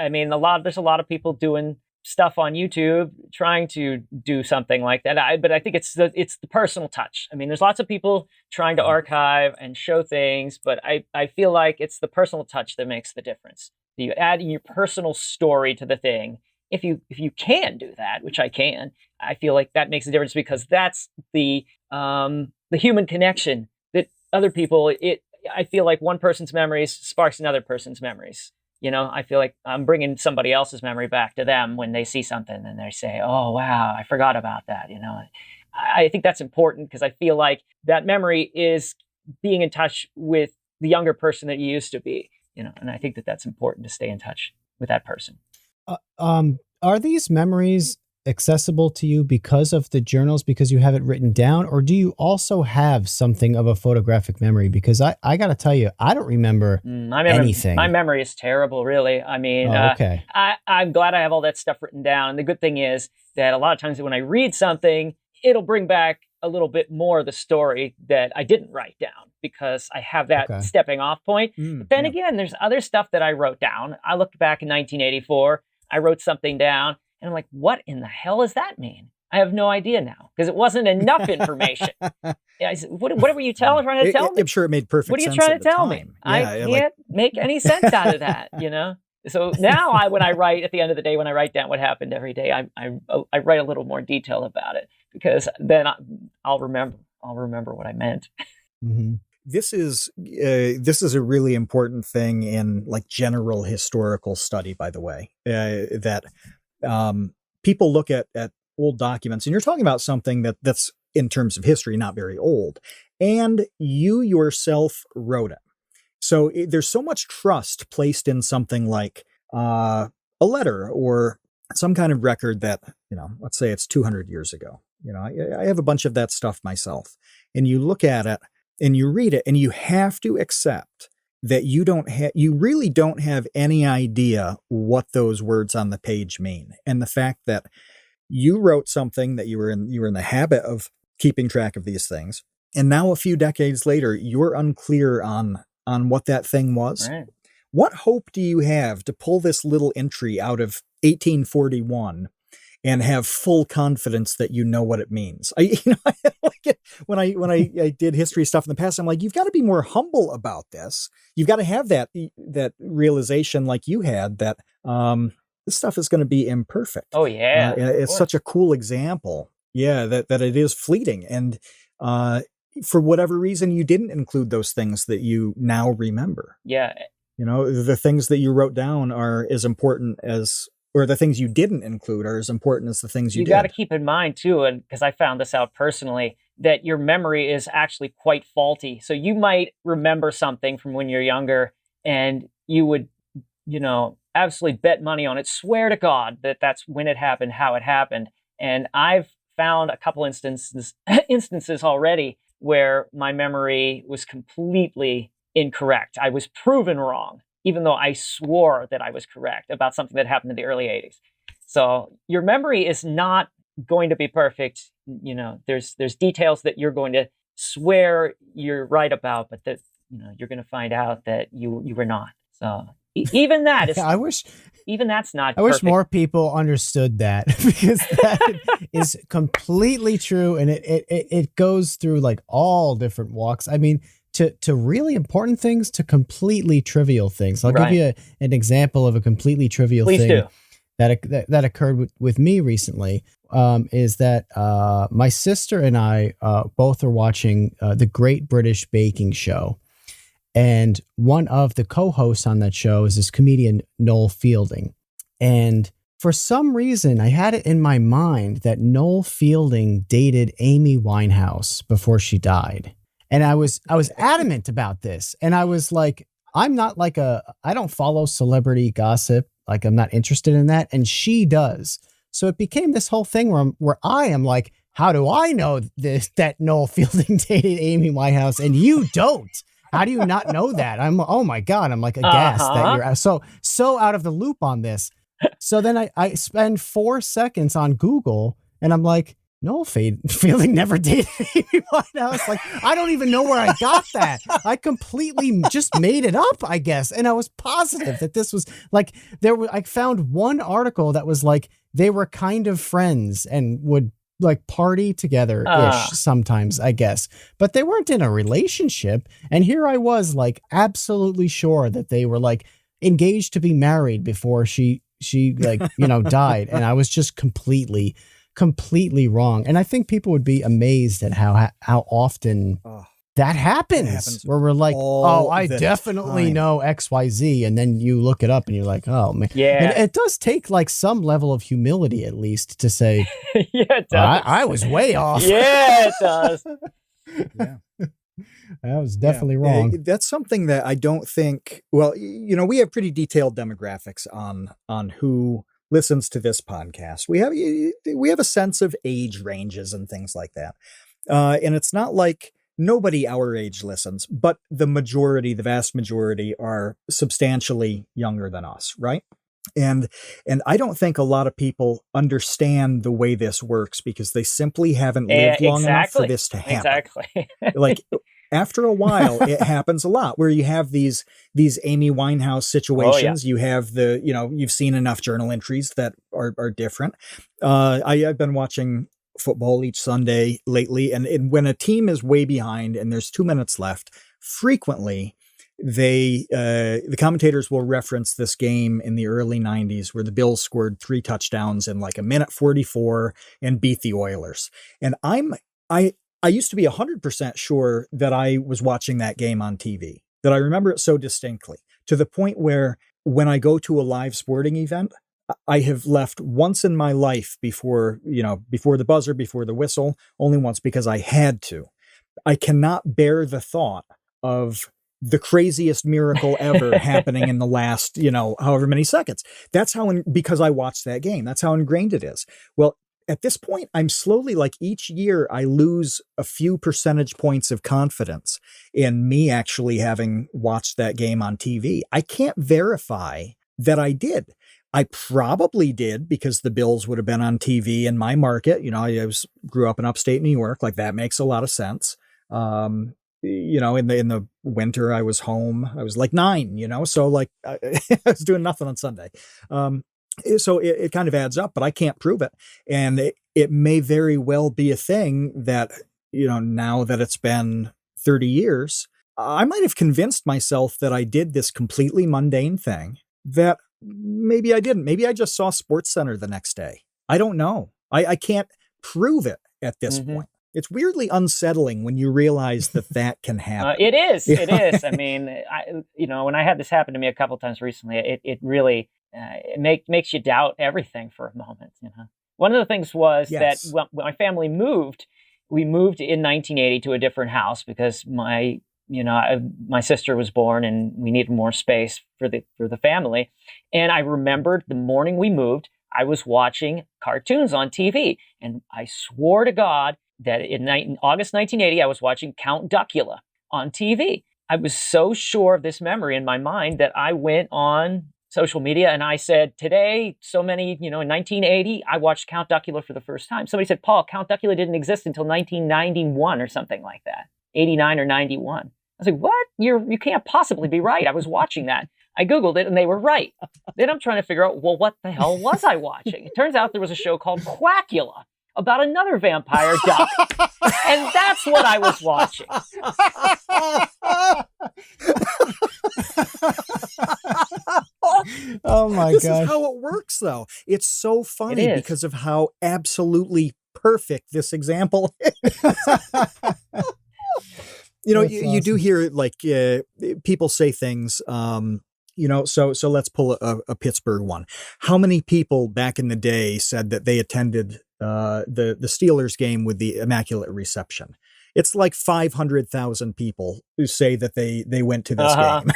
a lot of people doing stuff on YouTube trying to do something like that. But I think it's the personal touch. There's lots of people trying to archive and show things, but I feel like it's the personal touch that makes the difference. You add your personal story to the thing. If you can do that, which I can, I feel like that makes a difference, because that's the human connection that other people. I feel like one person's memories sparks another person's memories. I feel like I'm bringing somebody else's memory back to them when they see something and they say, "Oh, wow, I forgot about that." I think that's important, because I feel like that memory is being in touch with the younger person that you used to be. And I think that that's important, to stay in touch with that person. Are these memories accessible to you because of the journals, because you have it written down, or do you also have something of a photographic memory? Because I got to tell you, I don't remember anything. My memory is terrible, really. I mean, okay. I'm glad I have all that stuff written down. And the good thing is that a lot of times when I read something, it'll bring back a little bit more of the story that I didn't write down because I have that stepping off point. But then again, there's other stuff that I wrote down. I looked back in 1984, I wrote something down and I'm like, what in the hell does that mean? I have no idea now because it wasn't enough information. I said, what were you trying to tell me? I'm sure it made perfect sense. What are you trying to tell me? Yeah, I can't make any sense out of that, you know? So now when I write at the end of the day, when I write down what happened every day, I write a little more detail about it because then I'll remember what I meant. Mm-hmm. This is a really important thing in like general historical study, by the way, that people look at old documents, and you're talking about something that's in terms of history, not very old, and you yourself wrote it. So there's so much trust placed in something like a letter or some kind of record that, let's say it's 200 years ago. I have a bunch of that stuff myself. And you look at it and you read it and you have to accept that you really don't have any idea what those words on the page mean. And the fact that you wrote something that you were in the habit of keeping track of these things. And now a few decades later, you're unclear on what that thing was. Right. What hope do you have to pull this little entry out of 1841 and have full confidence that you know what it means? I like it when I did history stuff in the past. I'm like, you've got to be more humble about this. You've got to have that realization like you had that this stuff is going to be imperfect. Oh yeah, it's such a cool example. Yeah, that it is fleeting, and for whatever reason, you didn't include those things that you now remember. Yeah. The things that you wrote down are as important as, or the things you didn't include are as important as the things you did. You got to keep in mind too, and because I found this out personally, that your memory is actually quite faulty. So you might remember something from when you're younger and you would, absolutely bet money on it, swear to God that that's when it happened, how it happened. And I've found a couple instances already where my memory was completely incorrect. I was proven wrong, even though I swore that I was correct about something that happened in the early 80s. So your memory is not going to be perfect. There's details that you're going to swear you're right about, but that, you're going to find out that you were not. So even that is, even that's not perfect. I wish more people understood that because that is completely true. And it goes through like all different walks. I mean, to really important things to completely trivial things. I'll give you an example of a completely trivial thing that occurred with me recently. Is that my sister and I both are watching the Great British Baking Show. And one of the co-hosts on that show is this comedian, Noel Fielding. And for some reason, I had it in my mind that Noel Fielding dated Amy Winehouse before she died. And I was adamant about this. And I was like, I don't follow celebrity gossip. Like, I'm not interested in that. And she does. So it became this whole thing where I am like, how do I know this, that Noel Fielding dated Amy Winehouse and you don't? How do you not know that? Oh my God. I'm like aghast that you're so out of the loop on this. So then I spend 4 seconds on Google and I'm like, Noel Fielding never dated Amy Winehouse. Like, I don't even know where I got that. I completely just made it up, I guess. And I was positive that this was like, I found one article that was like, they were kind of friends and would like party together-ish sometimes, I guess. But they weren't in a relationship. And here I was like absolutely sure that they were like engaged to be married before she like, died. And I was just completely wrong. And I think people would be amazed at how often that happens where we're like, I definitely know XYZ. And then you look it up and you're like, oh man. Yeah. And it does take like some level of humility at least to say, yeah, it does. I was way off. Yeah, it does. Yeah. I was definitely wrong. That's something that I don't think, we have pretty detailed demographics on who listens to this podcast, we have a sense of age ranges and things like that. And it's not like nobody our age listens, but the vast majority are substantially younger than us, right? And I don't think a lot of people understand the way this works because they simply haven't lived long enough for this to happen. Exactly. Like after a while, it happens a lot where you have these Amy Winehouse situations. You have you've seen enough journal entries that are different. I've been watching football each Sunday lately, and when a team is way behind and there's 2 minutes left, frequently the commentators will reference this game in the early 90s where the Bills scored 3 touchdowns in like a minute 44 and beat the Oilers. And I used to be 100% sure that I was watching that game on TV, that I remember it so distinctly, to the point where when I go to a live sporting event, I have left once in my life before the buzzer, before the whistle, only once because I had to. I cannot bear the thought of the craziest miracle ever happening in the last, however many seconds. That's because I watched that game. That's how ingrained it is. Well, at this point, I'm slowly, like each year, I lose a few percentage points of confidence in me actually having watched that game on TV. I can't verify that I did. I probably did because the Bills would have been on TV in my market. I grew up in upstate New York. Like that makes a lot of sense. In the winter, I was home. I was like 9, so like I was doing nothing on Sunday. So it kind of adds up, but I can't prove it. And it may very well be a thing that, now that it's been 30 years, I might have convinced myself that I did this completely mundane thing that maybe I didn't. Maybe I just saw SportsCenter the next day. I don't know. I can't prove it at this point. It's weirdly unsettling when you realize that can happen. It is. It is. I mean, when I had this happen to me a couple of times recently, it really makes you doubt everything for a moment. One of the things was that when my family moved, we moved in 1980 to a different house because my sister was born and we needed more space for the family. And I remembered the morning we moved, I was watching cartoons on TV, and I swore to God that in August 1980, I was watching Count Duckula on TV. I was so sure of this memory in my mind that I went on social media and I said, today, so many, in 1980, I watched Count Duckula for the first time. Somebody said, Paul, Count Duckula didn't exist until 1991 or something like that, 89 or 91. I was like, what? You can't possibly be right. I was watching that. I Googled it and they were right. Then I'm trying to figure out, well, what the hell was I watching? It turns out there was a show called Quackula about another vampire duck. And that's what I was watching. Oh my God. This is how it works, though. It's so funny because of how absolutely perfect this example is. You do hear like people say things, so let's pull a Pittsburgh one. How many people back in the day said that they attended the Steelers game with the Immaculate Reception? It's like 500,000 people who say that they went to this game.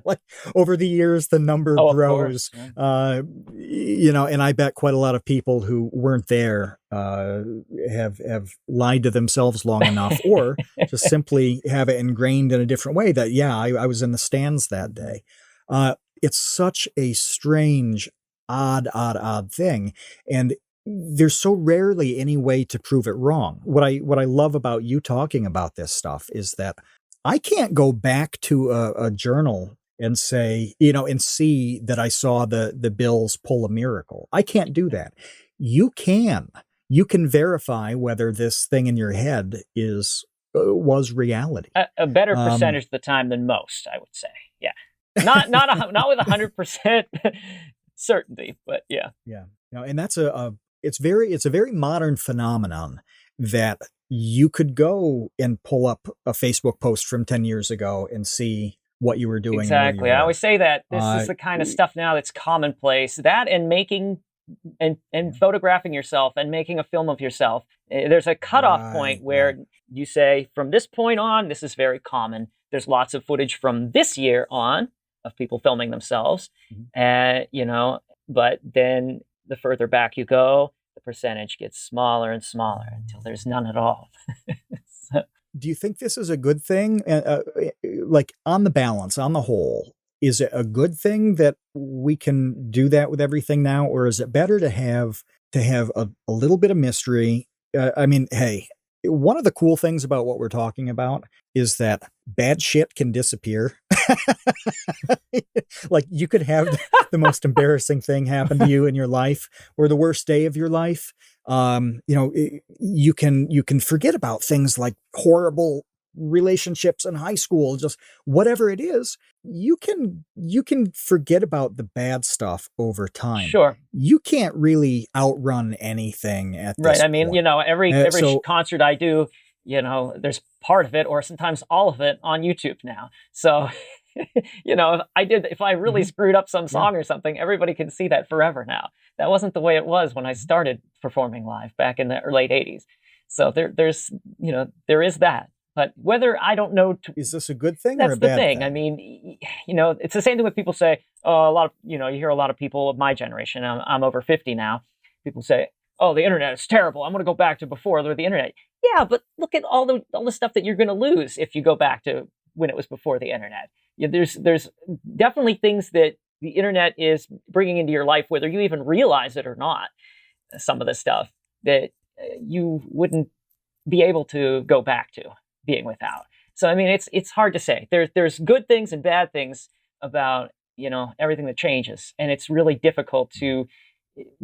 Like over the years, the number grows. And I bet quite a lot of people who weren't there have lied to themselves long enough, or just simply have it ingrained in a different way that I was in the stands that day. It's such a strange, odd thing, and there's so rarely any way to prove it wrong. What I love about you talking about this stuff is that I can't go back to a journal and say, and see that I saw the Bills pull a miracle. I can't do that. You can verify whether this thing in your head was reality. A better percentage of the time than most, I would say. Yeah. Not with 100% certainty, but yeah. Yeah. And that's it's a very modern phenomenon that you could go and pull up a Facebook post from 10 years ago and see what you were doing. Exactly. I always say that this is the kind of stuff now that's commonplace. That and making and photographing yourself and making a film of yourself. There's a cutoff point where you say, from this point on, this is very common. There's lots of footage from this year on of people filming themselves. But then the further back you go, the percentage gets smaller and smaller until there's none at all. So, Do you think this is a good thing? Like on the balance, on the whole, is it a good thing that we can do that with everything now, or is it better to have a little bit of mystery? I mean, hey, one of the cool things about what we're talking about is that bad shit can disappear. Like you could have the most embarrassing thing happen to you in your life, or the worst day of your life. You can forget about things like horrible relationships in high school, just whatever it is. You can forget about the bad stuff over time. sure. You can't really outrun anything at Right. this I mean, point. every So concert I do, there's part of it or sometimes all of it on YouTube now. So, if I really screwed up some song or something, everybody can see that forever now. That wasn't the way it was when I started performing live back in the late 80s. So there is that. But whether I don't know, is this a good thing or that's a the bad thing. thing? I mean, it's the same thing with people say, oh, you hear a lot of people of my generation, I'm over 50 now. People say, oh, the internet is terrible. I'm going to go back to before the internet. Yeah, but look at all the stuff that you're going to lose if you go back to when it was before the internet. There's definitely things that the internet is bringing into your life, whether you even realize it or not. Some of the stuff that you wouldn't be able to go back to being without. So I mean, it's hard to say. There's good things and bad things about everything that changes, and it's really difficult to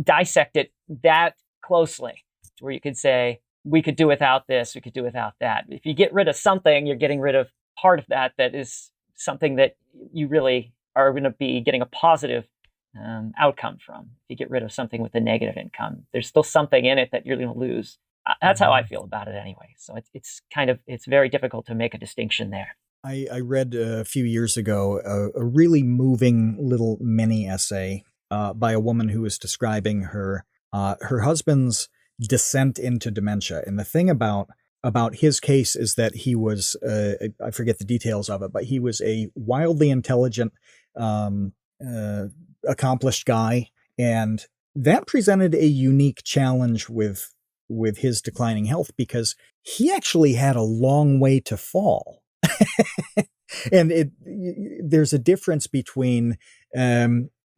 dissect it that closely, where you could say we could do without this, we could do without that. If you get rid of something, you're getting rid of part of that is something that you really are going to be getting a positive outcome from. If you get rid of something with a negative income, there's still something in it that you're going to lose. That's how I feel about it anyway. So it's very difficult to make a distinction there. I read a few years ago a really moving little mini essay by a woman who was describing her husband's descent into dementia. And the thing about his case is that he was, I forget the details of it, but he was a wildly intelligent, accomplished guy. And that presented a unique challenge with his declining health, because he actually had a long way to fall. And there's a difference between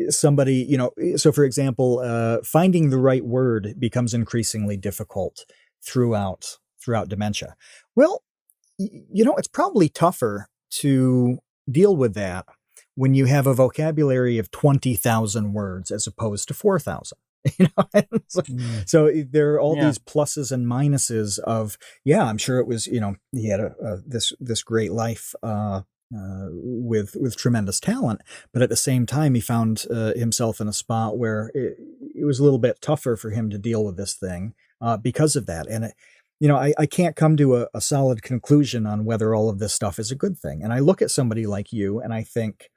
somebody, so for example, finding the right word becomes increasingly difficult throughout dementia. Well, it's probably tougher to deal with that when you have a vocabulary of 20,000 words as opposed to 4,000. So there are all these pluses and minuses of, I'm sure it was, he had this great life with tremendous talent, but at the same time he found himself in a spot where it was a little bit tougher for him to deal with this thing because of that. And I can't come to a solid conclusion on whether all of this stuff is a good thing. And I look at somebody like you and I think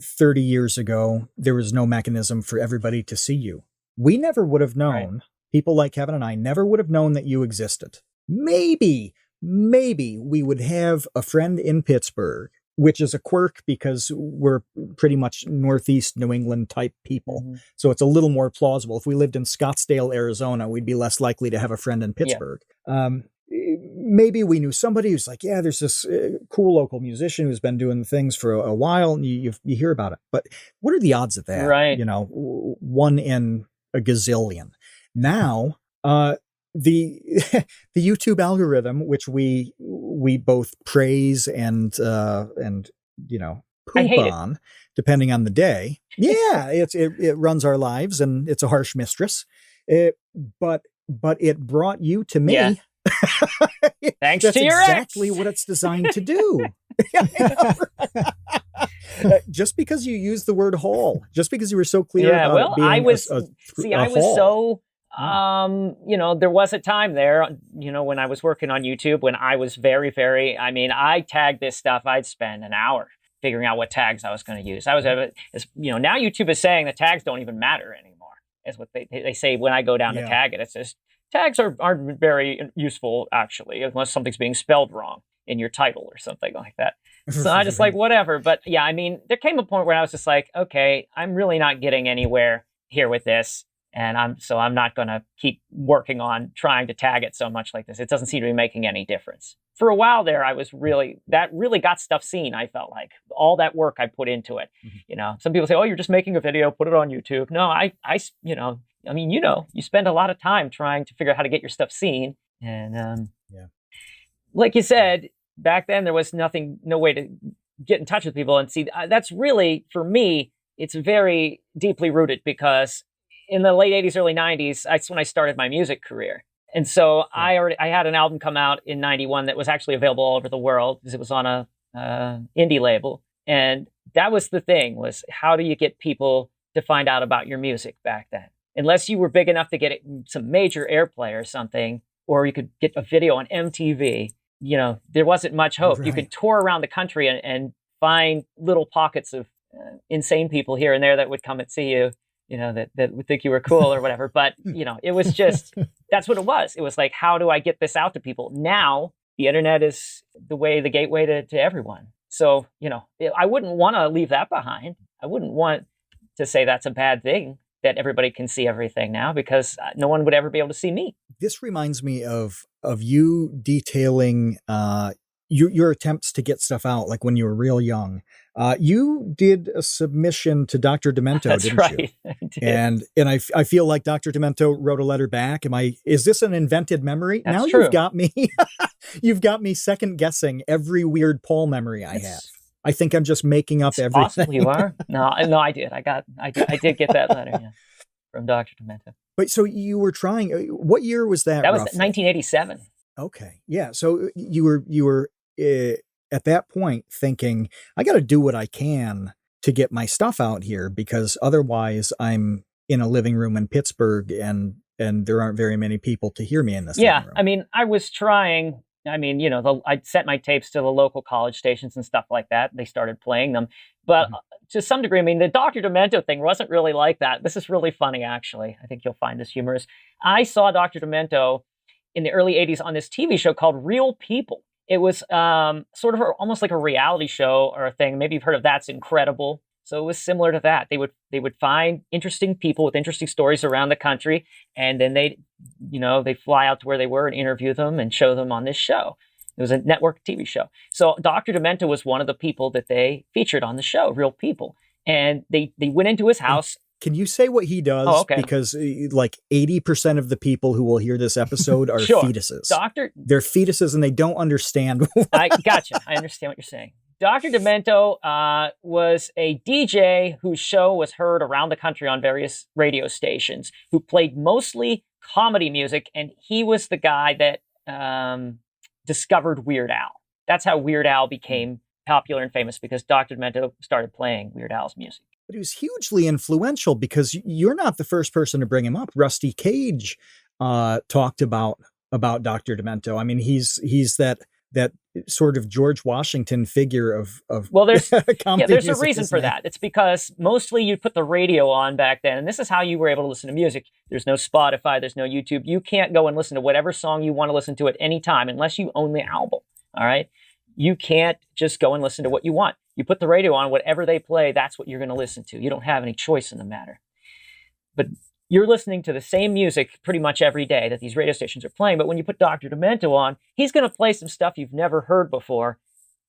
30 years ago there was no mechanism for everybody to see you. We never would have known, right. People like Kevin and I never would have known that you existed. Maybe we would have a friend in Pittsburgh, which is a quirk because we're pretty much Northeast New England type people. Mm-hmm. So it's a little more plausible. If we lived in Scottsdale, Arizona, we'd be less likely to have a friend in Pittsburgh. Yeah. Maybe we knew somebody who's like, there's this cool local musician who's been doing things for a while, and you hear about it. But what are the odds of that? Right. 1 in a gazillion. Now, the YouTube algorithm, which we both praise and poop on, depending on the day. Yeah, it runs our lives and it's a harsh mistress. But it brought you to me. Yeah. Thanks That's to your exactly ex. what it's designed to do. Just because you used the word hall, just because you were so clear about it being I was hall. There was a time there, when I was working on YouTube, when I was very, very, I tagged this stuff. I'd spend an hour figuring out what tags I was going to use. Now YouTube is saying the tags don't even matter anymore. Is what they say when I go down to tag it. It says tags aren't very useful, actually, unless something's being spelled wrong in your title or something like that. So I just whatever. But there came a point where I was just like, okay, I'm really not getting anywhere here with this. And I'm not going to keep working on trying to tag it so much like this. It doesn't seem to be making any difference. For a while there, that really got stuff seen. I felt like all that work I put into it. Some people say, "Oh, you're just making a video, put it on YouTube." No, you spend a lot of time trying to figure out how to get your stuff seen. And like you said, back then there was no way to get in touch with people and see. That's really, for me, it's very deeply rooted because in the late 80s, early 90s, that's when I started my music career. And so I had an album come out in 91 that was actually available all over the world because it was on a indie label. And that was the thing, was how do you get people to find out about your music back then? Unless you were big enough to get some major airplay or something, or you could get a video on MTV, there wasn't much hope. Right. You could tour around the country and find little pockets of insane people here and there that would come and see you. That would think you were cool or whatever. But, it was just, that's what it was. It was like, how do I get this out to people? Now, the internet is the gateway to everyone. So, I wouldn't want to leave that behind. I wouldn't want to say that's a bad thing, that everybody can see everything now, because no one would ever be able to see me. This reminds me of you detailing your attempts to get stuff out, like when you were real young. You did a submission to Dr. Demento, didn't you? I did. And I feel like Dr. Demento wrote a letter back. Is this an invented memory? That's now true. You've got me second guessing every Weird Paul memory I have. I think I'm just making up everything. Possibly you are. No, I did. I did get that letter from Dr. Demento. But so you were trying. What year was that? That was roughly? 1987. Okay, yeah. So you were at that point thinking, I got to do what I can to get my stuff out here, because otherwise I'm in a living room in Pittsburgh and there aren't very many people to hear me in this living room. I mean, I was trying. I mean, I sent my tapes to the local college stations and stuff like that. They started playing them. But to some degree, I mean, the Dr. Demento thing wasn't really like that. This is really funny, actually. I think you'll find this humorous. I saw Dr. Demento in the early 80s on this TV show called Real People. It was sort of almost like a reality show or a thing. Maybe you've heard of That's Incredible. So it was similar to that. They would find interesting people with interesting stories around the country, and then they'd fly out to where they were and interview them and show them on this show. It was a network TV show. So Dr. Demento was one of the people that they featured on the show, Real People. And they went into his house. Can you say what he does? Oh, okay. Because like 80% of the people who will hear this episode are Sure. fetuses. They're fetuses and they don't understand. I gotcha. I understand what you're saying. Dr. Demento was a DJ whose show was heard around the country on various radio stations, who played mostly comedy music, and he was the guy that discovered Weird Al. That's how Weird Al became popular and famous, because Dr. Demento started playing Weird Al's music. But he was hugely influential, because you're not the first person to bring him up. Rusty Cage talked about Dr. Demento. I mean, he's that sort of George Washington figure of well, there's comedy there's a music, reason for isn't that. It's because mostly you put the radio on back then, and this is how you were able to listen to music. There's no Spotify, there's no YouTube. You can't go and listen to whatever song you want to listen to at any time unless you own the album. All right, you can't just go and listen to what you want. You put the radio on, whatever they play, that's what you're going to listen to. You don't have any choice in the matter. But you're listening to the same music pretty much every day that these radio stations are playing. But when you put Dr. Demento on, he's going to play some stuff you've never heard before.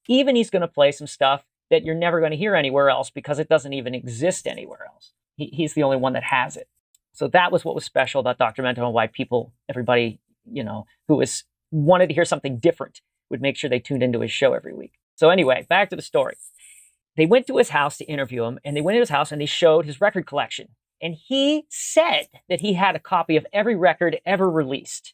Even he's going to play some stuff that you're never going to hear anywhere else, because it doesn't even exist anywhere else. He's the only one that has it. So that was what was special about Dr. Demento, and why everybody, who wanted to hear something different would make sure they tuned into his show every week. So anyway, back to the story. They went to his house to interview him, and they went to his house and they showed his record collection. And he said that he had a copy of every record ever released.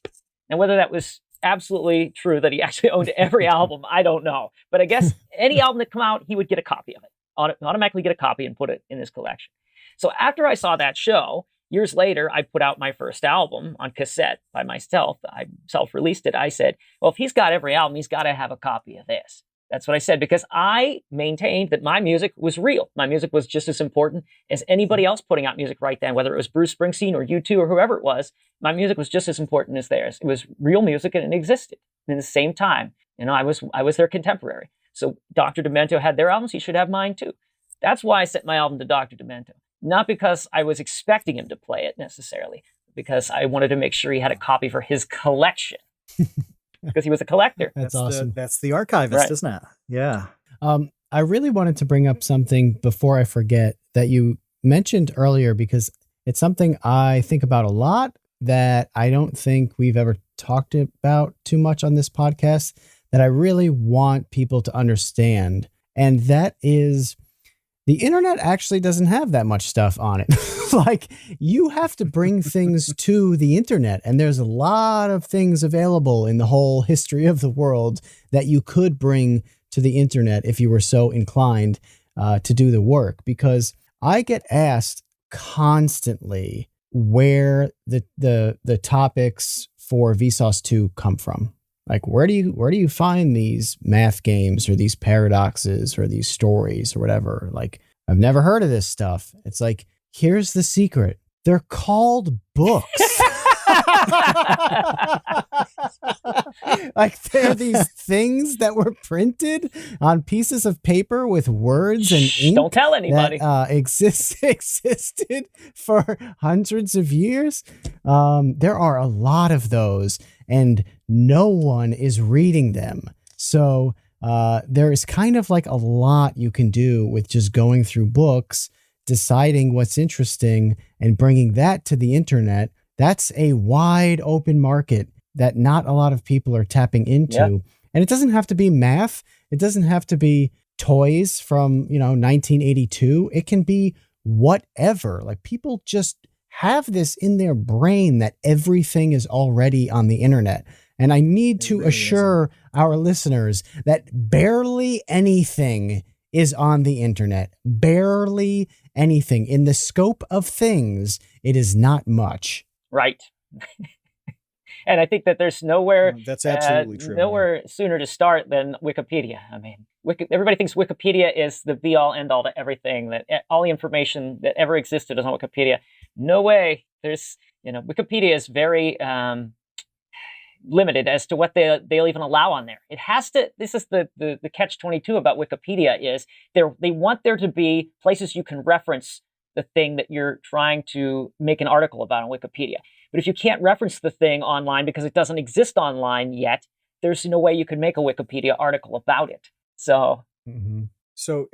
Now, whether that was absolutely true, that he actually owned every album, I don't know. But I guess any album that come out, he would get a copy of it, automatically get a copy and put it in his collection. So after I saw that show, years later, I put out my first album on cassette by myself. I self-released it. I said, well, if he's got every album, he's got to have a copy of this. That's what I said, because I maintained that my music was real. My music was just as important as anybody else putting out music right then, whether it was Bruce Springsteen or U2 or whoever it was. My music was just as important as theirs. It was real music, and it existed. And at the same time, I was their contemporary. So Dr. Demento had their albums, he should have mine too. That's why I sent my album to Dr. Demento. not because I was expecting him to play it necessarily, because I wanted to make sure he had a copy for his collection. Because he was a collector. That's awesome. That's the archivist, isn't it? Yeah. I really wanted to bring up something before I forget that you mentioned earlier, because it's something I think about a lot that I don't think we've ever talked about too much on this podcast, that I really want people to understand. And that is, the internet actually doesn't have that much stuff on it. Like, you have to bring things to the internet, and there's a lot of things available in the whole history of the world that you could bring to the internet if you were so inclined to do the work. Because I get asked constantly where the topics for Vsauce 2 come from. Like, where do you find these math games or these paradoxes or these stories or whatever? Like, I've never heard of this stuff. It's like, here's the secret. They're called books. Like, they're these things that were printed on pieces of paper with words and ink. Don't tell anybody. That existed for hundreds of years. There are a lot of those, and no one is reading them. So there is kind of like a lot you can do with just going through books, deciding what's interesting, and bringing that to the internet. That's a wide open market that not a lot of people are tapping into. Yeah. And it doesn't have to be math. It doesn't have to be toys from, 1982. It can be whatever. Like, people just have this in their brain that everything is already on the internet. And I need to assure our listeners that barely anything is on the internet. Barely anything. In the scope of things, it is not much. Right. And I think that there's nowhere that's absolutely true. Nowhere sooner to start than Wikipedia. I mean, everybody thinks Wikipedia is the be all end all to everything, that all the information that ever existed is on Wikipedia. No way. There's, Wikipedia is very limited as to what they'll even allow on there. It has to. This is the catch-22 about Wikipedia, is they want there to be places you can reference the thing that you're trying to make an article about on Wikipedia. But if you can't reference the thing online because it doesn't exist online yet, there's no way you can make a Wikipedia article about it. So, So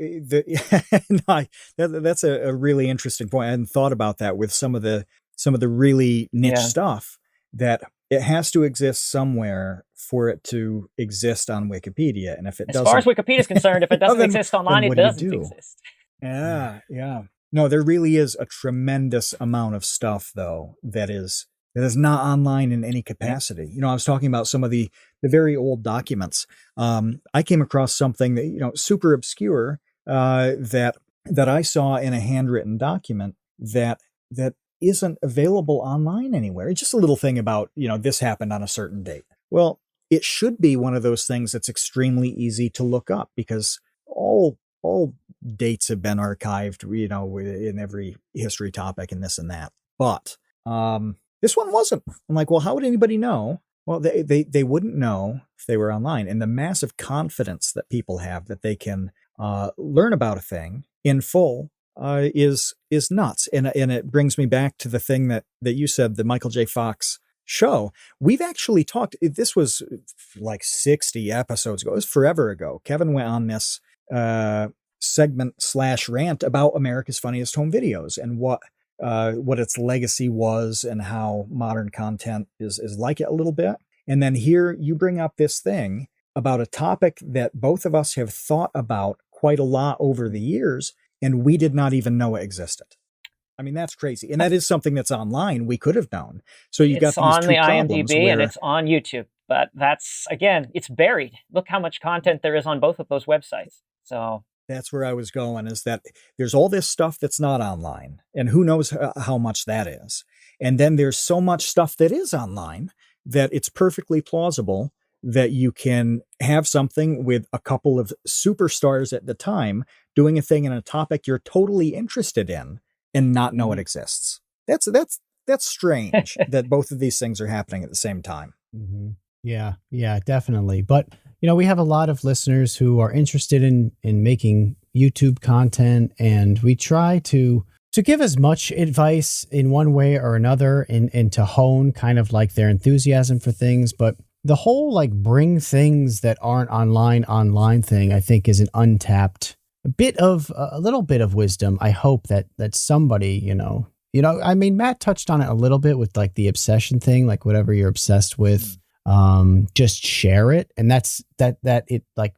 that's a really interesting point. I hadn't thought about that with some of the really niche stuff, that it has to exist somewhere for it to exist on Wikipedia. And if it doesn't, as far as Wikipedia is concerned, if it doesn't exist online, it doesn't exist. Yeah. No, there really is a tremendous amount of stuff, though, that is not online in any capacity. I was talking about some of the very old documents. I came across something that, super obscure, that I saw in a handwritten document that isn't available online anywhere. It's just a little thing about, this happened on a certain date. Well, it should be one of those things that's extremely easy to look up, because all dates have been archived, in every history topic and this and that. But this one wasn't. I'm like, well, how would anybody know? Well, they wouldn't know if they were online. And the massive confidence that people have that they can learn about a thing in full is nuts. And it brings me back to the thing that you said, the Michael J. Fox show. We've actually talked, this was like 60 episodes ago. It was forever ago. Kevin went on this segment/rant about America's Funniest Home Videos and what its legacy was and how modern content is like it a little bit. And then here you bring up this thing about a topic that both of us have thought about quite a lot over the years, and we did not even know it existed. I mean, that's crazy. And that is something that's online. We could have known. So you got these on two the problems IMDb where, and it's on YouTube. But that's, again, it's buried. Look how much content there is on both of those websites. So that's where I was going, is that there's all this stuff that's not online, and who knows how much that is. And then there's so much stuff that is online that it's perfectly plausible that you can have something with a couple of superstars at the time doing a thing in a topic you're totally interested in and not know it exists. That's strange that both of these things are happening at the same time. Mm-hmm. Yeah, definitely. But, we have a lot of listeners who are interested in making YouTube content, and we try to to give as much advice in one way or another and to hone kind of like their enthusiasm for things. But the whole like bring things that aren't online thing, I think is an untapped a little bit of wisdom. I hope that somebody, I mean, Matt touched on it a little bit with like the obsession thing, like whatever you're obsessed with, just share it. And that's that it like,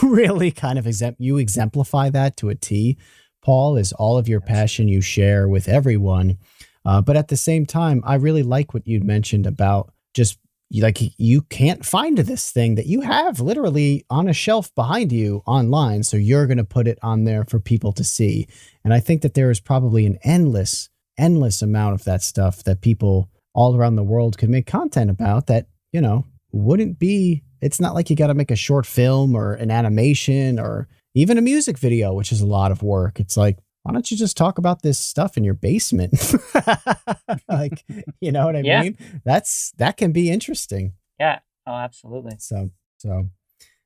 really kind of exemplify that to a T. Paul, is all of your passion you share with everyone. But at the same time, I really like what you'd mentioned about just like you can't find this thing that you have literally on a shelf behind you online. So you're going to put it on there for people to see. And I think that there is probably an endless amount of that stuff that people all around the world could make content about that, wouldn't be, it's not like you got to make a short film or an animation or even a music video, which is a lot of work. It's like, why don't you just talk about this stuff in your basement? Like, you know what I mean? That can be interesting. Yeah. Oh, absolutely.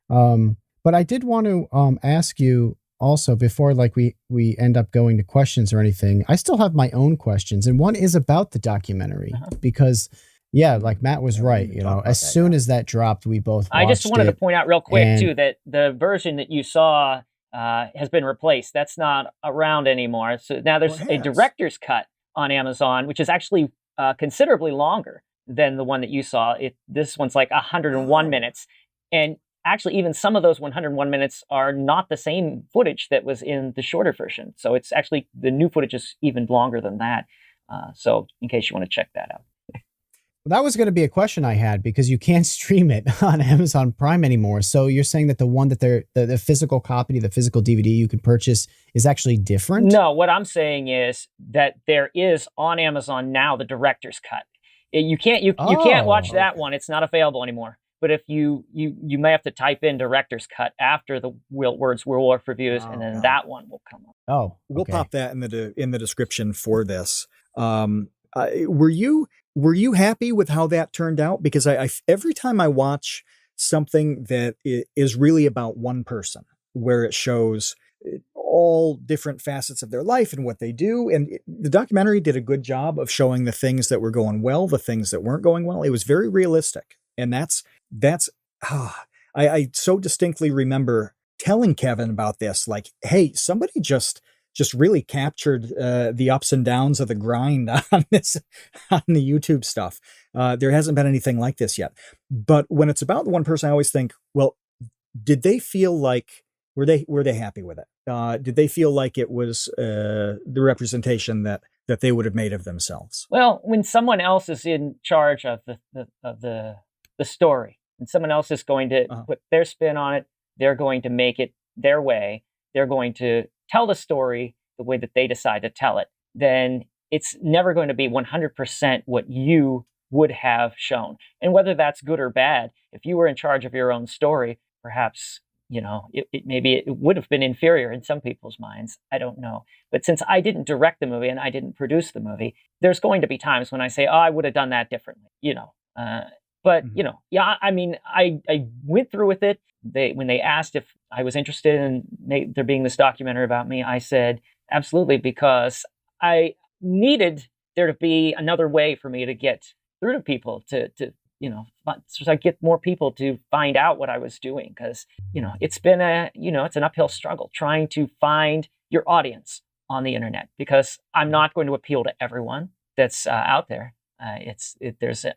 But I did want to ask you also before, like we end up going to questions or anything. I still have my own questions, and one is about the documentary because, like Matt was right. As soon as that dropped, we both watched I just wanted to point out real quick too that the version that you saw has been replaced. That's not around anymore. So now there's a director's cut on Amazon, which is actually considerably longer than the one that you saw. This one's like 101 minutes. And actually, even some of those 101 minutes are not the same footage that was in the shorter version. So it's actually, the new footage is even longer than that. So in case you want to check that out. That was going to be a question I had because you can't stream it on Amazon Prime anymore. So you're saying that the one that the physical copy, the physical DVD you can purchase is actually different? No, what I'm saying is that there is on Amazon now the director's cut. You can't watch that one. It's not available anymore. But if you may have to type in director's cut after the words Werewolf Reviews, and then that one will come up. Oh, okay. We'll pop that in the description for this. Were you happy with how that turned out? Because I every time I watch something that is really about one person, where it shows all different facets of their life and what they do, and the documentary did a good job of showing the things that were going well, the things that weren't going well. It was very realistic, and I so distinctly remember telling Kevin about this, like, hey, somebody just really captured the ups and downs of the grind on the YouTube stuff. There hasn't been anything like this yet. But when it's about the one person, I always think, well, did they feel like, were they happy with it? Did they feel like it was the representation that they would have made of themselves? Well, when someone else is in charge of the story, and someone else is going to put their spin on it, they're going to make it their way, they're going to tell the story the way that they decide to tell it, then it's never going to be 100% what you would have shown. And whether that's good or bad, if you were in charge of your own story, perhaps, maybe it would have been inferior in some people's minds. I don't know. But since I didn't direct the movie and I didn't produce the movie, there's going to be times when I say, oh, I would have done that differently, But, I mean, I went through with it. When they asked if I was interested in there being this documentary about me, I said, absolutely, because I needed there to be another way for me to get through to people, to so I get more people to find out what I was doing. Because, it's been it's an uphill struggle trying to find your audience on the internet, because I'm not going to appeal to everyone that's out there. I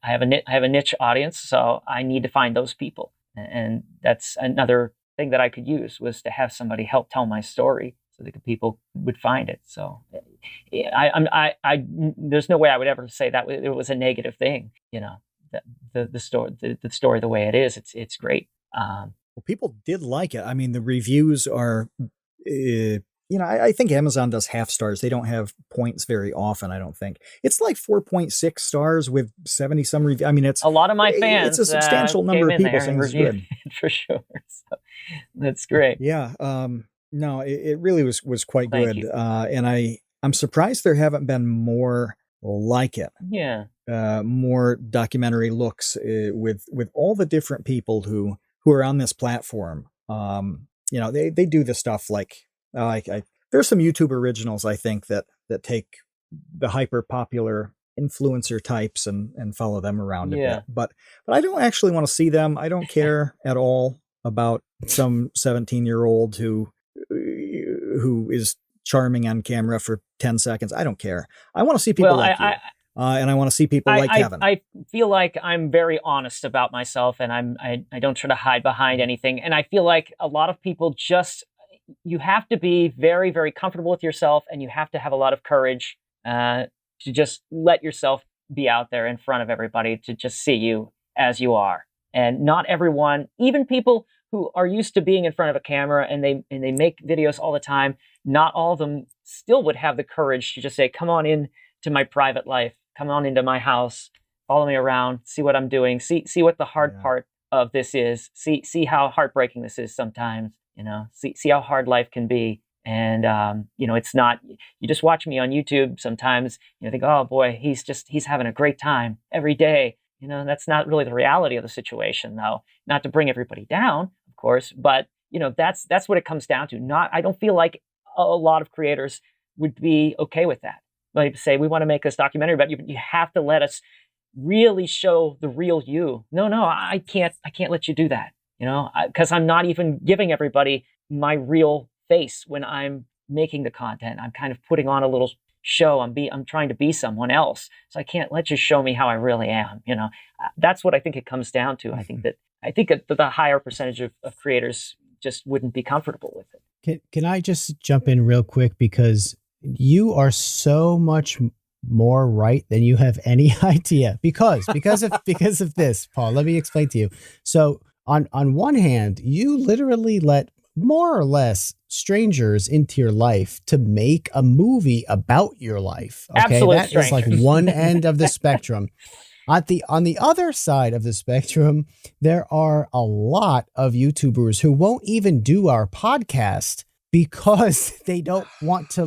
have a niche audience, so I need to find those people, and that's another thing that I could use, was to have somebody help tell my story so that people would find it. So, there's no way I would ever say that it was a negative thing. The story the way it is, it's great. Well, people did like it. I mean, the reviews are. I think Amazon does half stars. They don't have points very often, I don't think. It's like 4.6 stars with 70 some reviews. I mean, it's a lot of my fans. It's a substantial number of people saying it's good. For sure. So that's great. Yeah. No, it really was quite Thank good. you. And I'm surprised there haven't been more like it. Yeah. More documentary looks with all the different people who are on this platform. They do the stuff like, there's some YouTube originals, I think, that that take the hyper popular influencer types and follow them around a bit. But I don't actually want to see them. I don't care at all about some 17-year-old who is charming on camera for 10 seconds. I don't care. I want to see people like you. And I want to see people like Kevin. I feel like I'm very honest about myself, and I don't try to hide behind anything. And I feel like a lot of people you have to be very, very comfortable with yourself, and you have to have a lot of courage to just let yourself be out there in front of everybody, to just see you as you are. And not everyone, even people who are used to being in front of a camera and they make videos all the time, not all of them still would have the courage to just say, come on in to my private life, come on into my house, follow me around, see what I'm doing, see what the hard part of this is, see how heartbreaking this is sometimes, see how hard life can be. And, it's not, you just watch me on YouTube sometimes, think, oh boy, he's having a great time every day. That's not really the reality of the situation, though. Not to bring everybody down, of course, but, that's what it comes down to. I don't feel like a lot of creators would be okay with that. Like say, we want to make this documentary about you, but you have to let us really show the real you. No, I can't let you do that, because I'm not even giving everybody my real face when I'm making the content. I'm kind of putting on a little show. I'm trying to be someone else. So I can't let you show me how I really am. That's what I think it comes down to. I think that the higher percentage of creators just wouldn't be comfortable with it. Can I just jump in real quick, because you are so much more right than you have any idea, because of this, Paul. Let me explain to you. So on one hand, you literally let more or less strangers into your life to make a movie about your life. Okay, absolute that strangers. Is like one end of the spectrum. On the other side of the spectrum, there are a lot of YouTubers who won't even do our podcast because they don't want to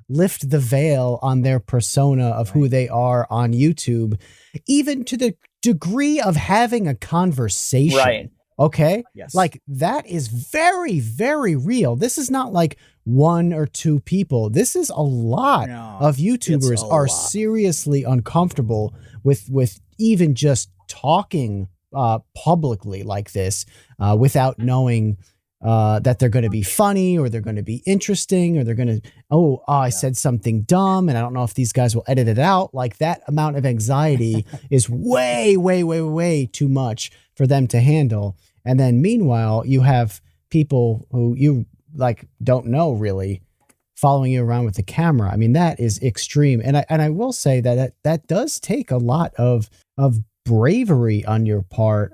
lift the veil on their persona of who they are on YouTube, even to the degree of having a conversation. Right. Okay. Yes. That is very, very real. This is not like one or two people. This is a lot of YouTubers are seriously uncomfortable with even just talking publicly like this without knowing that they're going to be funny, or they're going to be interesting, or they're going to, I said something dumb and I don't know if these guys will edit it out. Like, that amount of anxiety is way, way, way, way too much for them to handle. And then meanwhile, you have people who you don't know really following you around with the camera. I mean, that is extreme. And I will say that does take a lot of bravery on your part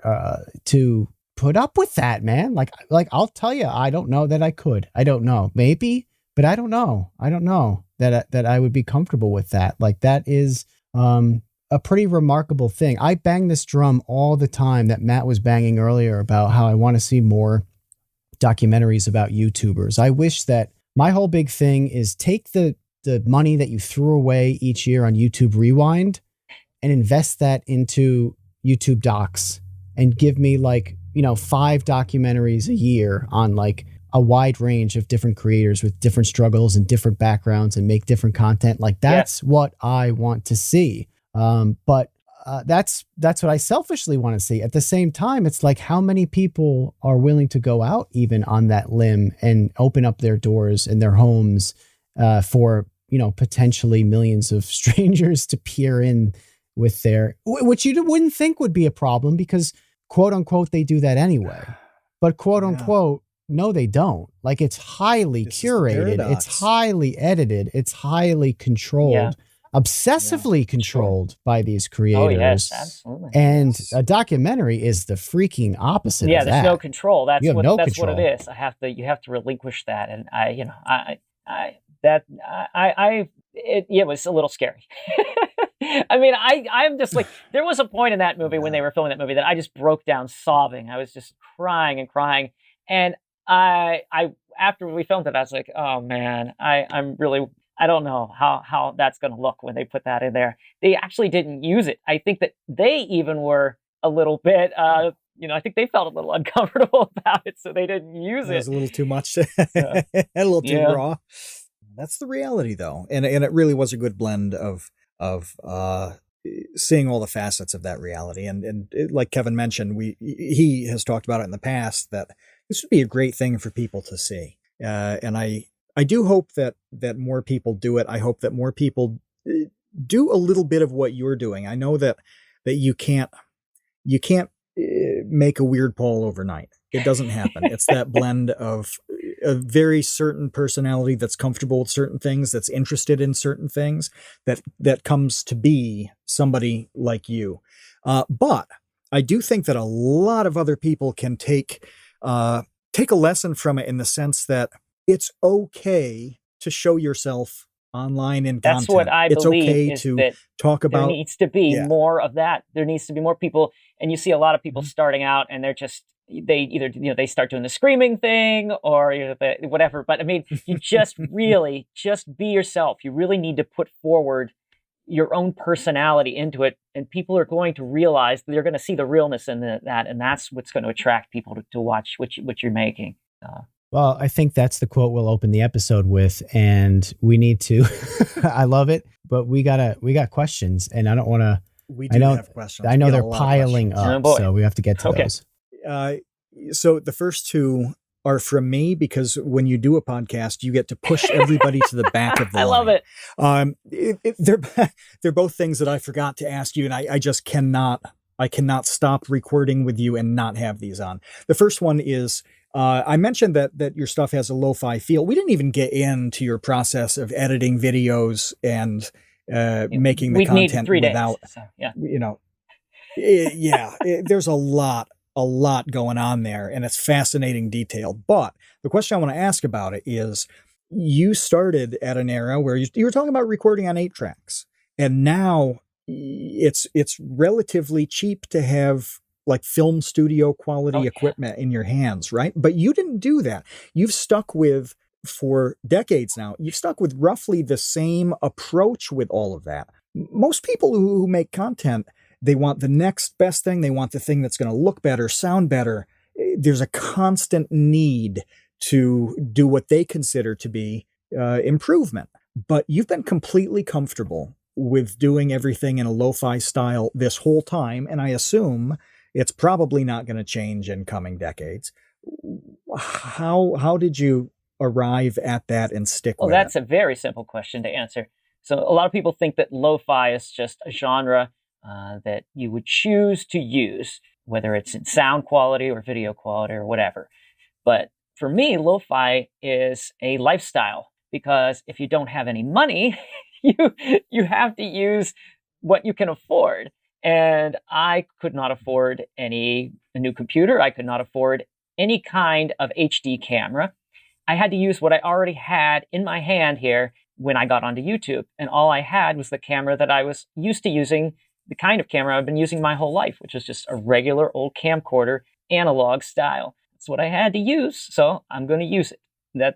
to put up with that, man. Like I'll tell you, I don't know that I could. I don't know. Maybe, but I don't know. I don't know that I would be comfortable with that. Like, that is a pretty remarkable thing. I bang this drum all the time that Matt was banging earlier about how I want to see more documentaries about YouTubers. I wish that my whole big thing is take the money that you threw away each year on YouTube Rewind and invest that into YouTube docs, and give me 5 documentaries a year on a wide range of different creators with different struggles and different backgrounds, and make different content. That's what I want to see. But that's what I selfishly want to see. At the same time, it's how many people are willing to go out even on that limb and open up their doors and their homes for, potentially millions of strangers to peer in with which you wouldn't think would be a problem, because quote unquote, they do that anyway, but quote unquote, no, they don't. It's highly curated. It's highly edited. It's highly controlled. Obsessively controlled by these creators. Oh, yes, absolutely. And a documentary is the freaking opposite of that. There's no control. That's what it is. You have to relinquish that. And it was a little scary. I mean, I'm just there was a point in that movie when they were filming that movie that I just broke down sobbing. I was just crying and crying. And I after we filmed it, I was like, oh man, I don't know how that's going to look when they put that in there. They actually didn't use it. I think that they even were a little bit, I think they felt a little uncomfortable about it, so they didn't use it. It was a little too much, a little too raw. That's the reality, though, and it really was a good blend of seeing all the facets of that reality. And like Kevin mentioned, he has talked about it in the past that this would be a great thing for people to see. And I do hope that more people do it. I hope that more people do a little bit of what you're doing. I know that you can't make a Weird Paul overnight. It doesn't happen. It's that blend of a very certain personality that's comfortable with certain things, that's interested in certain things, that comes to be somebody like you. But I do think that a lot of other people can take a lesson from it, in the sense that it's okay to show yourself online in content. That's what I it's believe, okay is to that talk about. there needs to be more of that. There needs to be more people, and you see a lot of people starting out, and they're just, they either, they start doing the screaming thing, or whatever. But I mean, you just really just be yourself. You really need to put forward your own personality into it, and people are going to realize that they're going to see the realness in that, and that's what's going to attract people to watch what you're making. Well, I think that's the quote we'll open the episode with, and we need to. I love it, but we got questions, and I don't want to. We do have questions. I know they're piling up, so we have to get to those. So the first two are from me, because when you do a podcast, you get to push everybody to the back of the line. I love it. They're both things that I forgot to ask you, and I just cannot stop recording with you and not have these on. The first one is, I mentioned that your stuff has a lo-fi feel. We didn't even get into your process of editing videos and making the content without, days, so, yeah. There's a lot going on there, and it's fascinating detail. But the question I want to ask about it is, you started at an era where you were talking about recording on 8 tracks, and now it's relatively cheap to have like film studio quality equipment in your hands, right? But you didn't do that. You've stuck with, for decades now, you've stuck with roughly the same approach with all of that. Most people who make content, they want the next best thing. They want the thing that's going to look better, sound better. There's a constant need to do what they consider to be improvement. But you've been completely comfortable with doing everything in a lo-fi style this whole time, and I assume it's probably not going to change in coming decades. How did you arrive at that and stick with it? Well, that's a very simple question to answer. So a lot of people think that lo-fi is just a genre that you would choose to use, whether it's in sound quality or video quality or whatever. But for me, lo-fi is a lifestyle, because if you don't have any money, you have to use what you can afford. And I could not afford a new computer. I could not afford any kind of HD camera. I had to use what I already had in my hand here when I got onto YouTube. And all I had was the camera that I was used to using, the kind of camera I've been using my whole life, which is just a regular old camcorder, analog style. That's what I had to use, so I'm going to use it.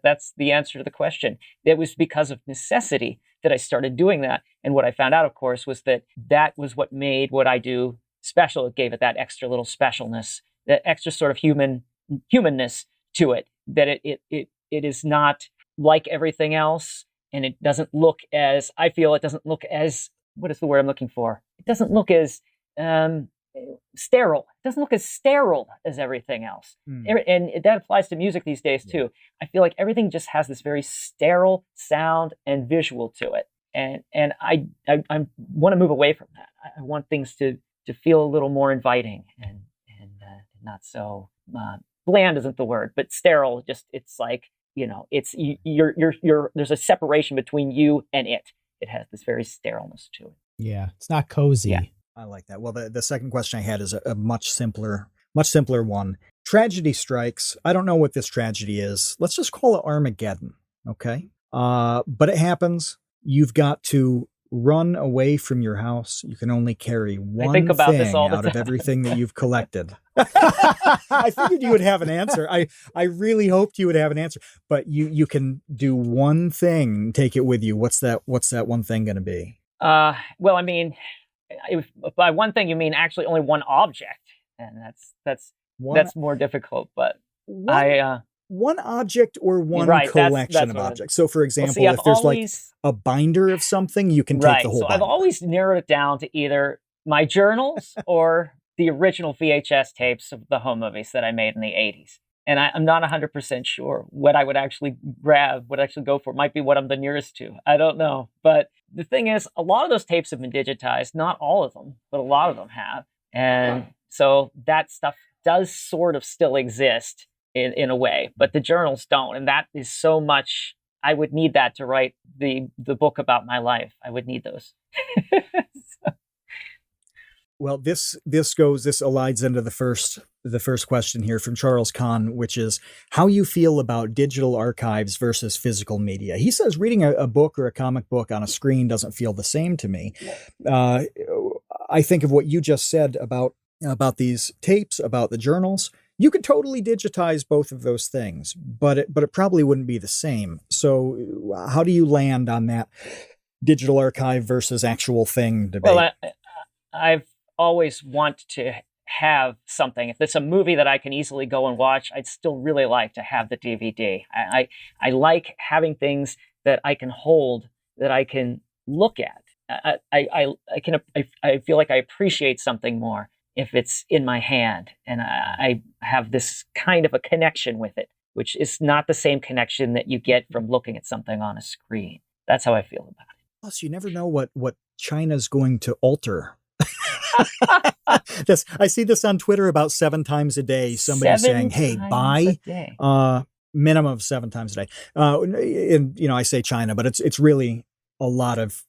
That's the answer to the question. It was because of necessity that I started doing that. And what I found out, of course, was that was what made what I do special. It gave it that extra little specialness, that extra sort of humanness to it, that it is not like everything else. And it doesn't look as, I feel it doesn't look as, what is the word I'm looking for? It doesn't look as sterile. It doesn't look as sterile as everything else. And that applies to music these days too. I feel like everything just has this very sterile sound and visual to it. And I want to move away from that. I want things to feel a little more inviting and not so bland isn't the word, but sterile. Just, it's like, it's you're there's a separation between you and it. It has this very sterileness to it. Yeah, it's not cozy. Yeah. I like that. Well, the second question I had is a much simpler one. Tragedy strikes. I don't know what this tragedy is. Let's just call it Armageddon. Okay. But it happens. You've got to run away from your house. You can only carry one thing out of everything that you've collected. I figured you would have an answer. I really hoped you would have an answer, but you can do one thing, take it with you. What's that one thing going to be? Well, I mean, if by one thing you mean actually only one object, and that's more difficult. But one object or one Right, collection of what objects. So, for example, see, I've if there's always like a binder of something, you can take right, the whole so I've binder. always narrowed it down to either my journals or the original VHS tapes of the home movies that I made in the 80s. And I'm not 100% sure what I would actually grab, what I actually go for. Might be what I'm the nearest to. I don't know. But the thing is, a lot of those tapes have been digitized. Not all of them, but a lot of them have. And so that stuff does sort of still exist in a way, but the journals don't. And that is so much. I would need that to write the book about my life. I would need those. Well, this aligns into the first question here from Charles Kahn, which is how you feel about digital archives versus physical media. He says reading a book or a comic book on a screen doesn't feel the same to me. I think of what you just said about these tapes, about the journals. You could totally digitize both of those things, but it probably wouldn't be the same. So how do you land on that digital archive versus actual thing debate? Well, I've always want to have something. If it's a movie that I can easily go and watch, I'd still really like to have the DVD. I like having things that I can hold, that I can look at. I feel like I appreciate something more if it's in my hand, and I have this kind of a connection with it, which is not the same connection that you get from looking at something on a screen. That's how I feel about it. Plus, you never know what China's going to alter. I see this on Twitter about 7 times a day. Somebody saying, "Hey, buy minimum of 7 times a day." And I say China, but it's really a lot of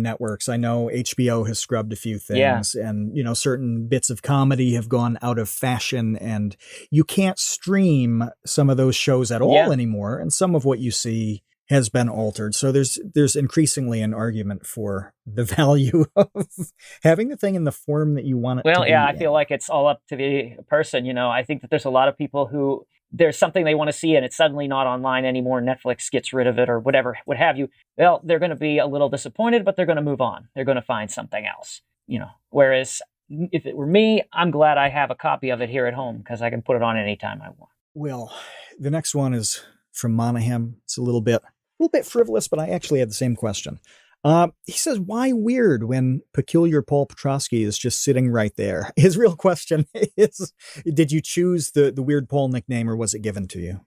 networks. I know HBO has scrubbed a few things, and certain bits of comedy have gone out of fashion, and you can't stream some of those shows at all anymore. And some of what you see has been altered. So there's increasingly an argument for the value of having the thing in the form that you want it to be. Well, yeah, I feel like it's all up to the person. I think that there's a lot of people who there's something they want to see and it's suddenly not online anymore. Netflix gets rid of it or whatever, what have you. Well, they're going to be a little disappointed, but they're going to move on. They're going to find something else, Whereas if it were me, I'm glad I have a copy of it here at home because I can put it on anytime I want. Well, the next one is from Monahan. It's a little bit frivolous, but I actually had the same question. He says, why weird when Peculiar Paul Petroskey is just sitting right there? His real question is, did you choose the Weird Paul nickname or was it given to you?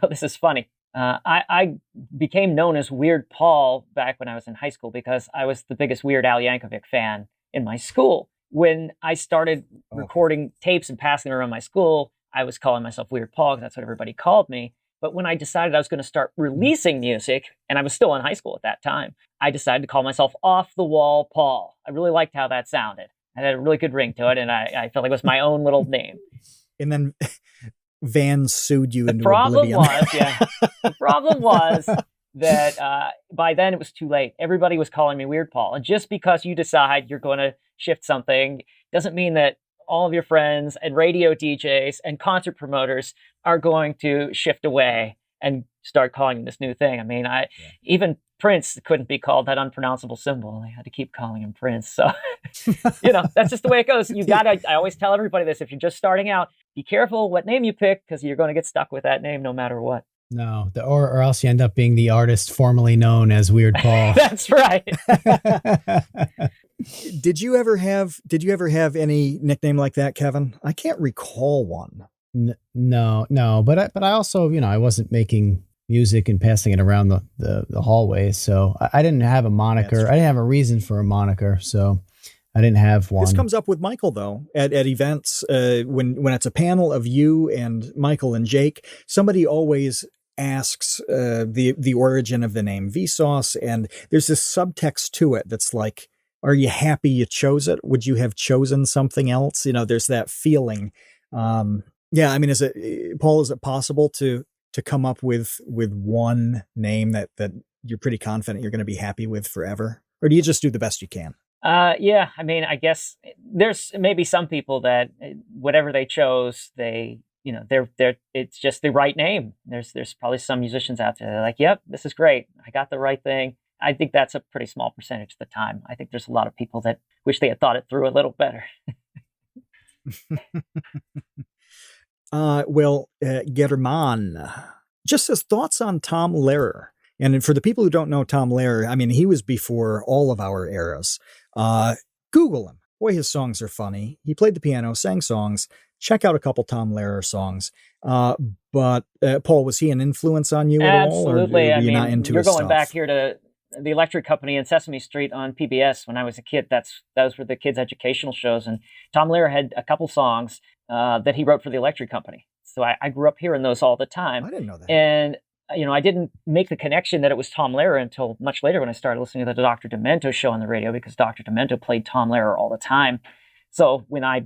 This is funny. I became known as Weird Paul back when I was in high school because I was the biggest Weird Al Yankovic fan in my school. When I started recording tapes and passing around my school, I was calling myself Weird Paul because that's what everybody called me. But when I decided I was going to start releasing music, and I was still in high school at that time, I decided to call myself Off the Wall Paul. I really liked how that sounded. It had a really good ring to it, and I felt like it was my own little name. And then Van sued you into oblivion. The The problem was that by then it was too late. Everybody was calling me Weird Paul. And just because you decide you're going to shift something doesn't mean that all of your friends and radio DJs and concert promoters are going to shift away and start calling him this new thing. I mean, even Prince couldn't be called that unpronounceable symbol. They had to keep calling him Prince. So, that's just the way it goes. I always tell everybody this, if you're just starting out, be careful what name you pick because you're going to get stuck with that name no matter what. No, or else you end up being the artist formerly known as Weird Paul. That's right. Did you ever have any nickname like that, Kevin? I can't recall one. No, but I also, I wasn't making music and passing it around the hallway, so I didn't have a moniker. I didn't have a reason for a moniker, so I didn't have one. This comes up with Michael though at events when it's a panel of you and Michael and Jake. Somebody always asks the origin of the name Vsauce, and there's this subtext to it that's like, are you happy you chose it? Would you have chosen something else? There's that feeling. I mean, is it possible to come up with one name that you're pretty confident you're going to be happy with forever? Or do you just do the best you can? I mean, I guess there's maybe some people that whatever they chose, it's just the right name. There's probably some musicians out there that are like, yep, this is great. I got the right thing. I think that's a pretty small percentage of the time. I think there's a lot of people that wish they had thought it through a little better. German just says thoughts on Tom Lehrer. And for the people who don't know Tom Lehrer, I mean, he was before all of our eras. Google him. Boy, his songs are funny. He played the piano, sang songs. Check out a couple Tom Lehrer songs. But Paul, was he an influence on you at all? Absolutely. Or were you not into you're his going stuff? back here to the Electric Company and Sesame Street on PBS when I was a kid. Those were the kids' educational shows. And Tom Lehrer had a couple songs that he wrote for the Electric Company. So I grew up hearing those all the time. I didn't know that. And I didn't make the connection that it was Tom Lehrer until much later when I started listening to the Dr. Demento show on the radio, because Dr. Demento played Tom Lehrer all the time. So when I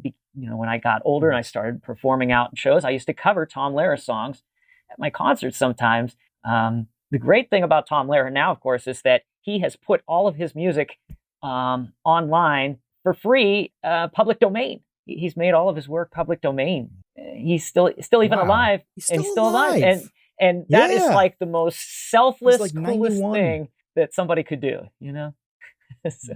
got older and I started performing out in shows, I used to cover Tom Lehrer songs at my concerts sometimes. The great thing about Tom Lehrer now, of course, is that he has put all of his music online for free, public domain. He's made all of his work public domain. He's still even alive. He's and still alive. And that is Yeah. like the most selfless, like coolest 91. thing that somebody could do, So, That's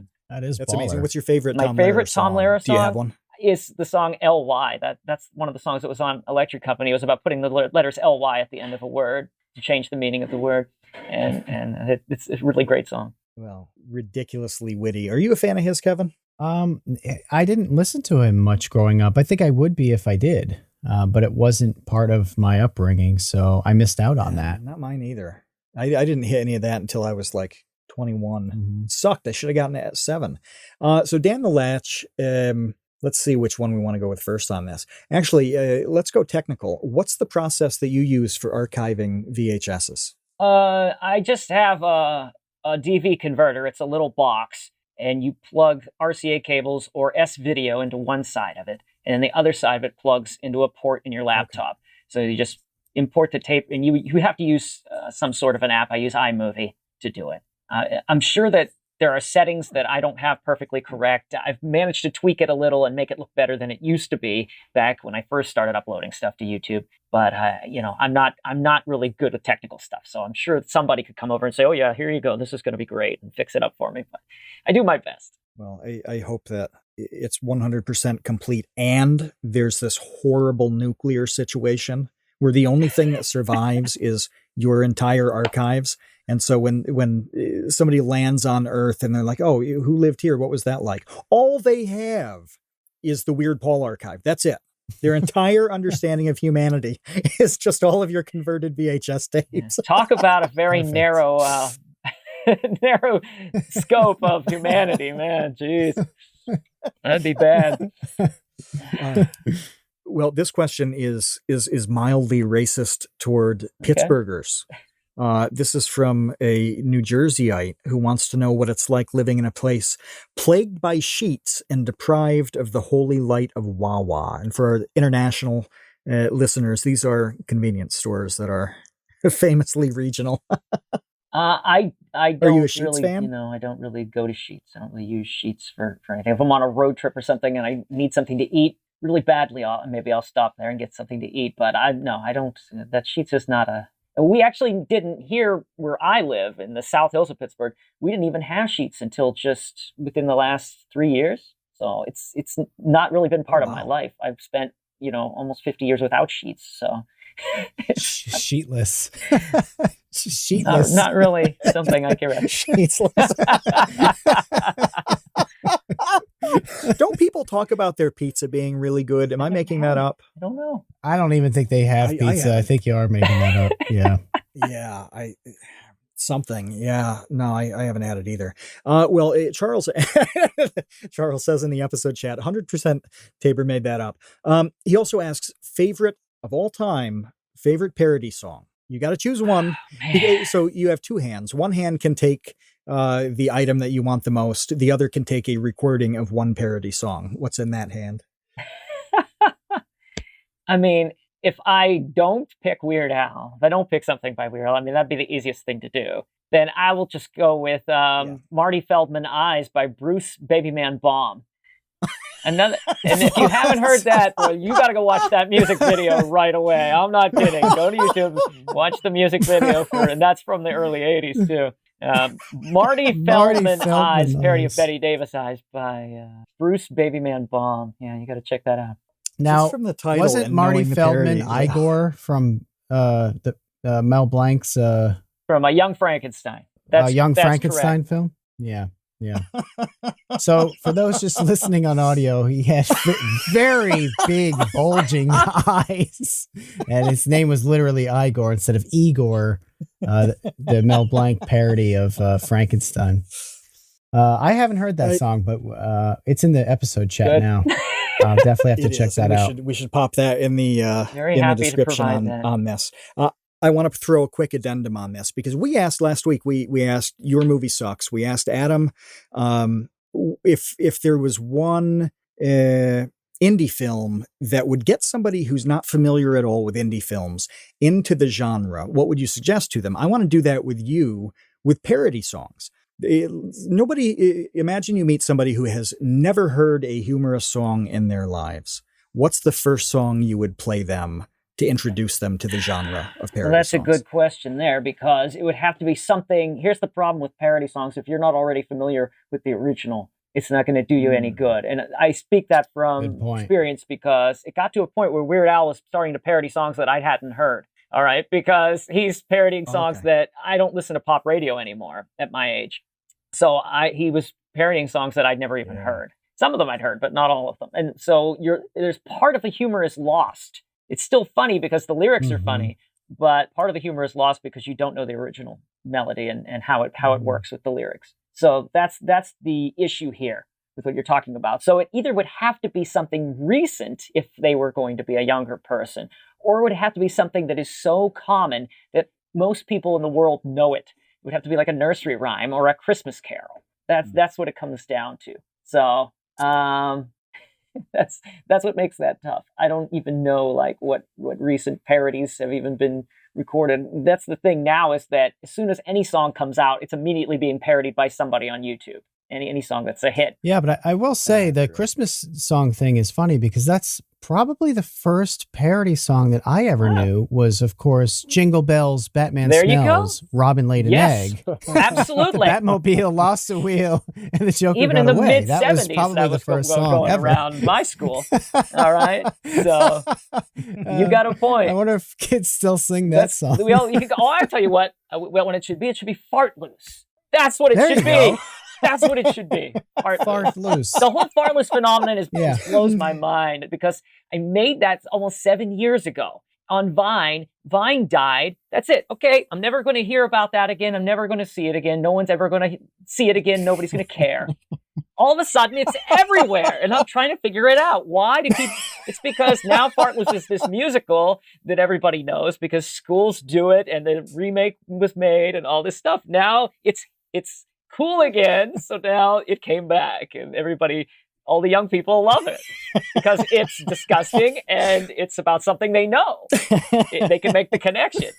That's baller. amazing. What's your favorite My Tom favorite Lehrer Tom song? Lehrer Do you song? have one? is the song L.Y. That's one of the songs that was on Electric Company. It was about putting the letters L.Y. at the end of a word to change the meaning of the word. And it's a really great song. Well, ridiculously witty. Are you a fan of his, Kevin? I didn't listen to him much growing up. I think I would be if I did, but it wasn't part of my upbringing, so I missed out on that. Not mine either. I didn't hit any of that until I was like 21. Mhm. It sucked. I should have gotten it at 7. So Dan the Latch, let's see which one we want to go with first on this. Actually, let's go technical. What's the process that you use for archiving VHSs? I just have a DV converter. It's a little box, and you plug RCA cables or S-video into one side of it, and then the other side of it plugs into a port in your laptop. So you just import the tape, and you have to use some sort of an app. I use iMovie to do it. I'm sure that there are settings that I don't have perfectly correct. I've managed to tweak it a little and make it look better than it used to be back when I first started uploading stuff to YouTube. But I'm not really good with technical stuff. So I'm sure somebody could come over and say, "Oh yeah, here you go. This is going to be great," and fix it up for me. But I do my best. Well, I hope that it's 100% complete. And there's this horrible nuclear situation where the only thing that survives is your entire archives. And so when somebody lands on Earth and they're like, "Oh, who lived here? What was that like?" All they have is the Weird Paul archive. That's it. Their entire understanding of humanity is just all of your converted VHS tapes. Yeah. Talk about a very Perfect. narrow narrow scope of humanity, man. Jeez, that'd be bad. Well, this question is mildly racist toward Pittsburghers. This is from a New Jerseyite who wants to know what it's like living in a place plagued by sheets and deprived of the holy light of Wawa. And for our international listeners, these are convenience stores that are famously regional. I don't Are you a Sheetz really, fan? I don't really go to Sheetz. I don't really use Sheetz for anything. If I'm on a road trip or something and I need something to eat really badly, maybe I'll stop there and get something to eat. But I don't. That Sheetz is not a. We actually didn't here where I live in the South Hills of Pittsburgh. We didn't even have Sheetz until just within the last 3 years. So it's not really been part of my life. I've spent almost 50 years without Sheetz. So Sheetless. Sheetless. not really something I care about. Sheetsless. Don't people talk about their pizza being really good? Am I making that up? I don't know. I don't even think they have pizza. I think you are making that up. Yeah. Yeah, something. Yeah, no, I haven't had it either. Charles Charles says in the episode chat, 100% Tabor made that up. He also asks favorite of all time, favorite parody song. You got to choose one. So you have two hands. One hand can take the item that you want the most. The other can take a recording of one parody song. What's in that hand? I mean, if I don't pick Weird Al, if I don't pick something by Weird Al, I mean, that'd be the easiest thing to do. Then I will just go with Marty Feldman Eyes by Bruce Babyman Baum. And if you haven't heard that, well, you got to go watch that music video right away. I'm not kidding. Go to YouTube, watch the music video and that's from the early 80s too. Marty Feldman Eyes, parody of Betty Davis Eyes by Bruce Babyman Baum. Yeah, you got to check that out. Now, Just from the title, wasn't and Marty knowing the Feldman parody, yeah. Igor from the Mel Blanc's From a Young Frankenstein. That's Young that's Frankenstein correct. film? Yeah. So for those just listening on audio, he had very big bulging eyes, and his name was literally Igor instead of Igor, the Mel Blanc parody of Frankenstein. I haven't heard that song, but it's in the episode chat Good. now. Definitely have to It check is, and that out. we should pop that in the Very in the happy to description provide that. on this. I want to throw a quick addendum on this because we asked last week. We asked Your Movie Sucks. We asked Adam if there was one indie film that would get somebody who's not familiar at all with indie films into the genre. What would you suggest to them? I want to do that with you with parody songs. Imagine you meet somebody who has never heard a humorous song in their lives. What's the first song you would play them to introduce them to the genre of parody Well, that's songs? a good question there, because it would have to be something. Here's the problem with parody songs. If you're not already familiar with the original, it's not going to do you any good. And I speak that from experience, because it got to a point where Weird Al was starting to parody songs that I hadn't heard. All right. Because he's parodying songs that I don't listen to pop radio anymore at my age. So he was parodying songs that I'd never even heard. Some of them I'd heard, but not all of them. And so there's part of the humor is lost. It's still funny because the lyrics are funny, but part of the humor is lost because you don't know the original melody and how it works with the lyrics. So that's the issue here with what you're talking about. So it either would have to be something recent if they were going to be a younger person, or it would have to be something that is so common that most people in the world know it. It would have to be like a nursery rhyme or a Christmas carol. That's what it comes down to. So that's what makes that tough. I don't even know like what recent parodies have even been recorded. That's the thing now, is that as soon as any song comes out, it's immediately being parodied by somebody on YouTube. Any song that's a hit. Yeah, but I will say the Christmas song thing is funny because that's probably the first parody song that I ever knew was, of course, Jingle Bells, Batman There Smells, Robin Laid an Egg. Absolutely. The Batmobile lost a wheel and the Joker even got in the away. mid-70s, that was probably the first song going ever. around my school. All right, so you got a point. I wonder if kids still sing that song. I tell you what it should be Fart Loose. That's what it should be. That's what it should be. Fart Loose. The whole Fart Loose phenomenon blows my mind, because I made that almost 7 years ago on Vine. Vine died. That's it. Okay, I'm never going to hear about that again. I'm never going to see it again. No one's ever going to see it again. Nobody's going to care. All of a sudden, it's everywhere, and I'm trying to figure it out. Why? It's because now Fart Loose is this musical that everybody knows because schools do it, and the remake was made, and all this stuff. Now it's cool again, so now it came back, and all the young people love it because it's disgusting and it's about something they know. They can make the connection.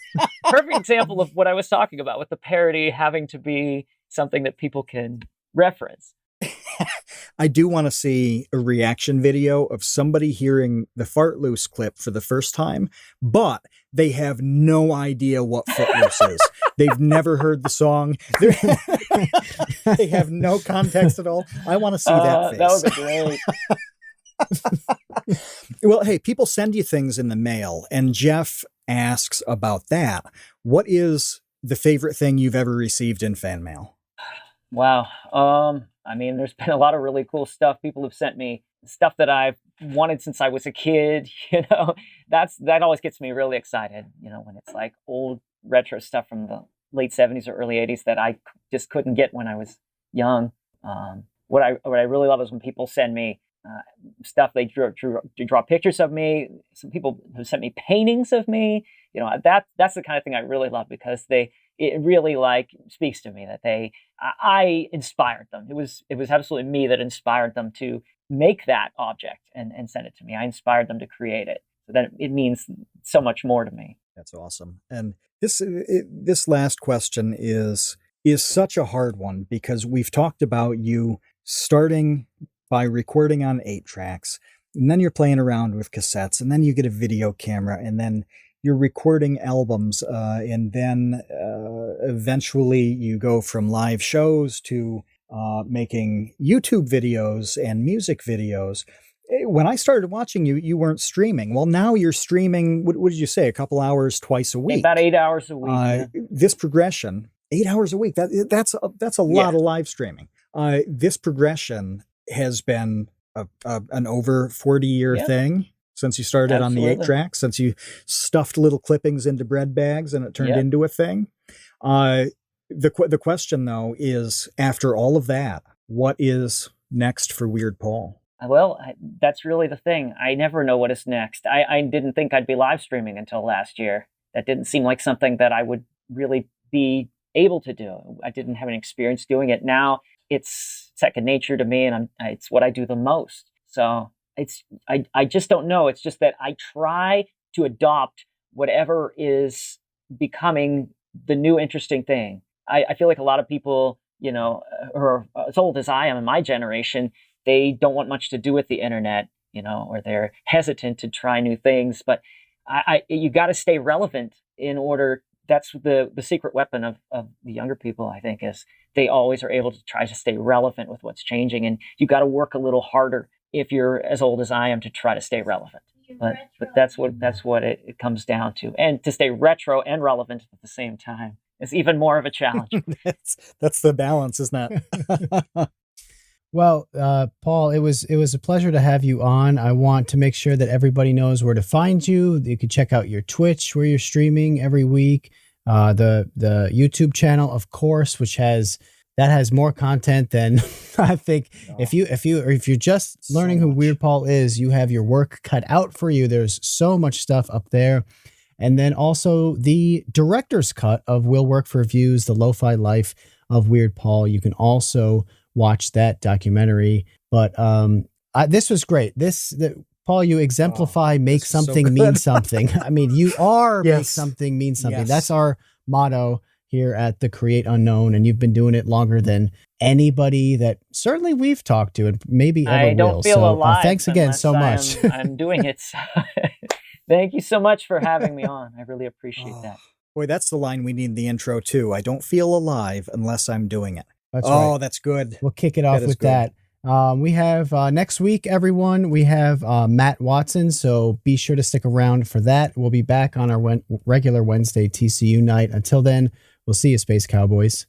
Perfect example of what I was talking about, with the parody having to be something that people can reference. I do want to see a reaction video of somebody hearing the Fart Loose clip for the first time, but they have no idea what Footloose is. They've never heard the song. They have no context at all. I want to see that face. That would be great. Well, hey, people send you things in the mail, and Jeff asks about that. What is the favorite thing you've ever received in fan mail? Wow. I mean, there's been a lot of really cool stuff. People have sent me stuff that I've wanted since I was a kid. That always gets me really excited. When it's like old retro stuff from the late 70s or early 80s that I just couldn't get when I was young. What I really love is when people send me stuff. They draw pictures of me. Some people have sent me paintings of me. That's the kind of thing I really love, because it really speaks to me that I inspired them. It was absolutely me that inspired them to make that object and send it to me. I inspired them to create it. So that it means so much more to me. That's awesome. And this last question is such a hard one, because we've talked about you starting by recording on 8 tracks, and then you're playing around with cassettes, and then you get a video camera, and then you're recording albums, and then eventually you go from live shows to making YouTube videos and music videos. When I started watching you, you weren't streaming. Well, now you're streaming, what did you say, a couple hours twice a week? About 8 hours a week. Yeah. This progression, 8 hours a week, that's a lot of live streaming. This progression has been an over 40-year thing since you started on the 8-track, since you stuffed little clippings into bread bags and it turned into a thing. The question, though, is after all of that, what is next for Weird Paul? Well, that's really the thing. I never know what is next. I didn't think I'd be live streaming until last year. That didn't seem like something that I would really be able to do. I didn't have any experience doing it. Now it's second nature to me, and it's what I do the most. So I just don't know. It's just that I try to adopt whatever is becoming the new interesting thing. I feel like a lot of people, who are as old as I am in my generation, they don't want much to do with the internet, or they're hesitant to try new things. But you got to stay relevant in order. That's the secret weapon of the younger people, I think, is they always are able to try to stay relevant with what's changing. And you got to work a little harder if you're as old as I am to try to stay relevant. But that's what it comes down to. And to stay retro and relevant at the same time is even more of a challenge. That's the balance, isn't it? Well, Paul, it was a pleasure to have you on. I want to make sure that everybody knows where to find you. You can check out your Twitch, where you're streaming every week. The YouTube channel, of course, which has more content than I think. If you're just learning who Weird Paul is, you have your work cut out for you. There's so much stuff up there. And then also the director's cut of Will Work for Views, the Lo-Fi Life of Weird Paul. You can also watch that documentary. But this was great. Paul, you exemplify make something mean something. I mean, you are make something mean something. Yes. That's our motto here at the Create Unknown, and you've been doing it longer than anybody that certainly we've talked to, and maybe ever will. I don't feel alive. Thanks again so much. I'm doing it. Thank you so much for having me on. I really appreciate that. Boy, that's the line we need in the intro too. I don't feel alive unless I'm doing it. That's right. That's good. We'll kick it off with that. We have next week, everyone, we have Matt Watson, so be sure to stick around for that. We'll be back on our regular Wednesday TCU night. Until then, we'll see you, Space Cowboys.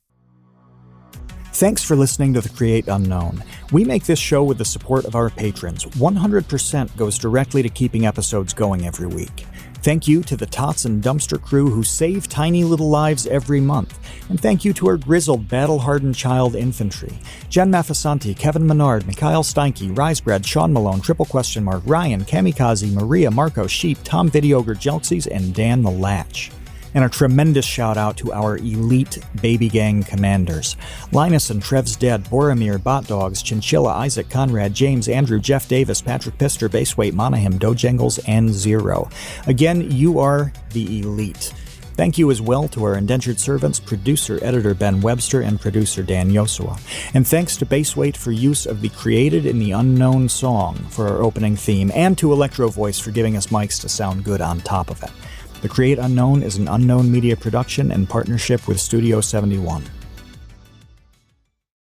Thanks for listening to The Create Unknown. We make this show with the support of our patrons. 100% goes directly to keeping episodes going every week. Thank you to the Tots and Dumpster crew who save tiny little lives every month. And thank you to our grizzled, battle-hardened child infantry. Jen Mafasanti, Kevin Menard, Mikhail Steinke, Risebread, Sean Malone, Triple Question Mark, Ryan, Kamikaze, Maria, Marco, Sheep, Tom Videogre, Jelksies, and Dan the Latch. And a tremendous shout out to our elite baby gang commanders. Linus and Trev's Dead, Boromir, Bot Dogs, Chinchilla, Isaac, Conrad, James, Andrew, Jeff Davis, Patrick Pister, Baseweight, Monahim, Dojangles, and Zero. Again, you are the elite. Thank you as well to our indentured servants, producer-editor Ben Webster and producer Dan Yosua. And thanks to Baseweight for use of the Created in the Unknown song for our opening theme, and to Electro Voice for giving us mics to sound good on top of it. The Create Unknown is an Unknown Media production in partnership with Studio 71.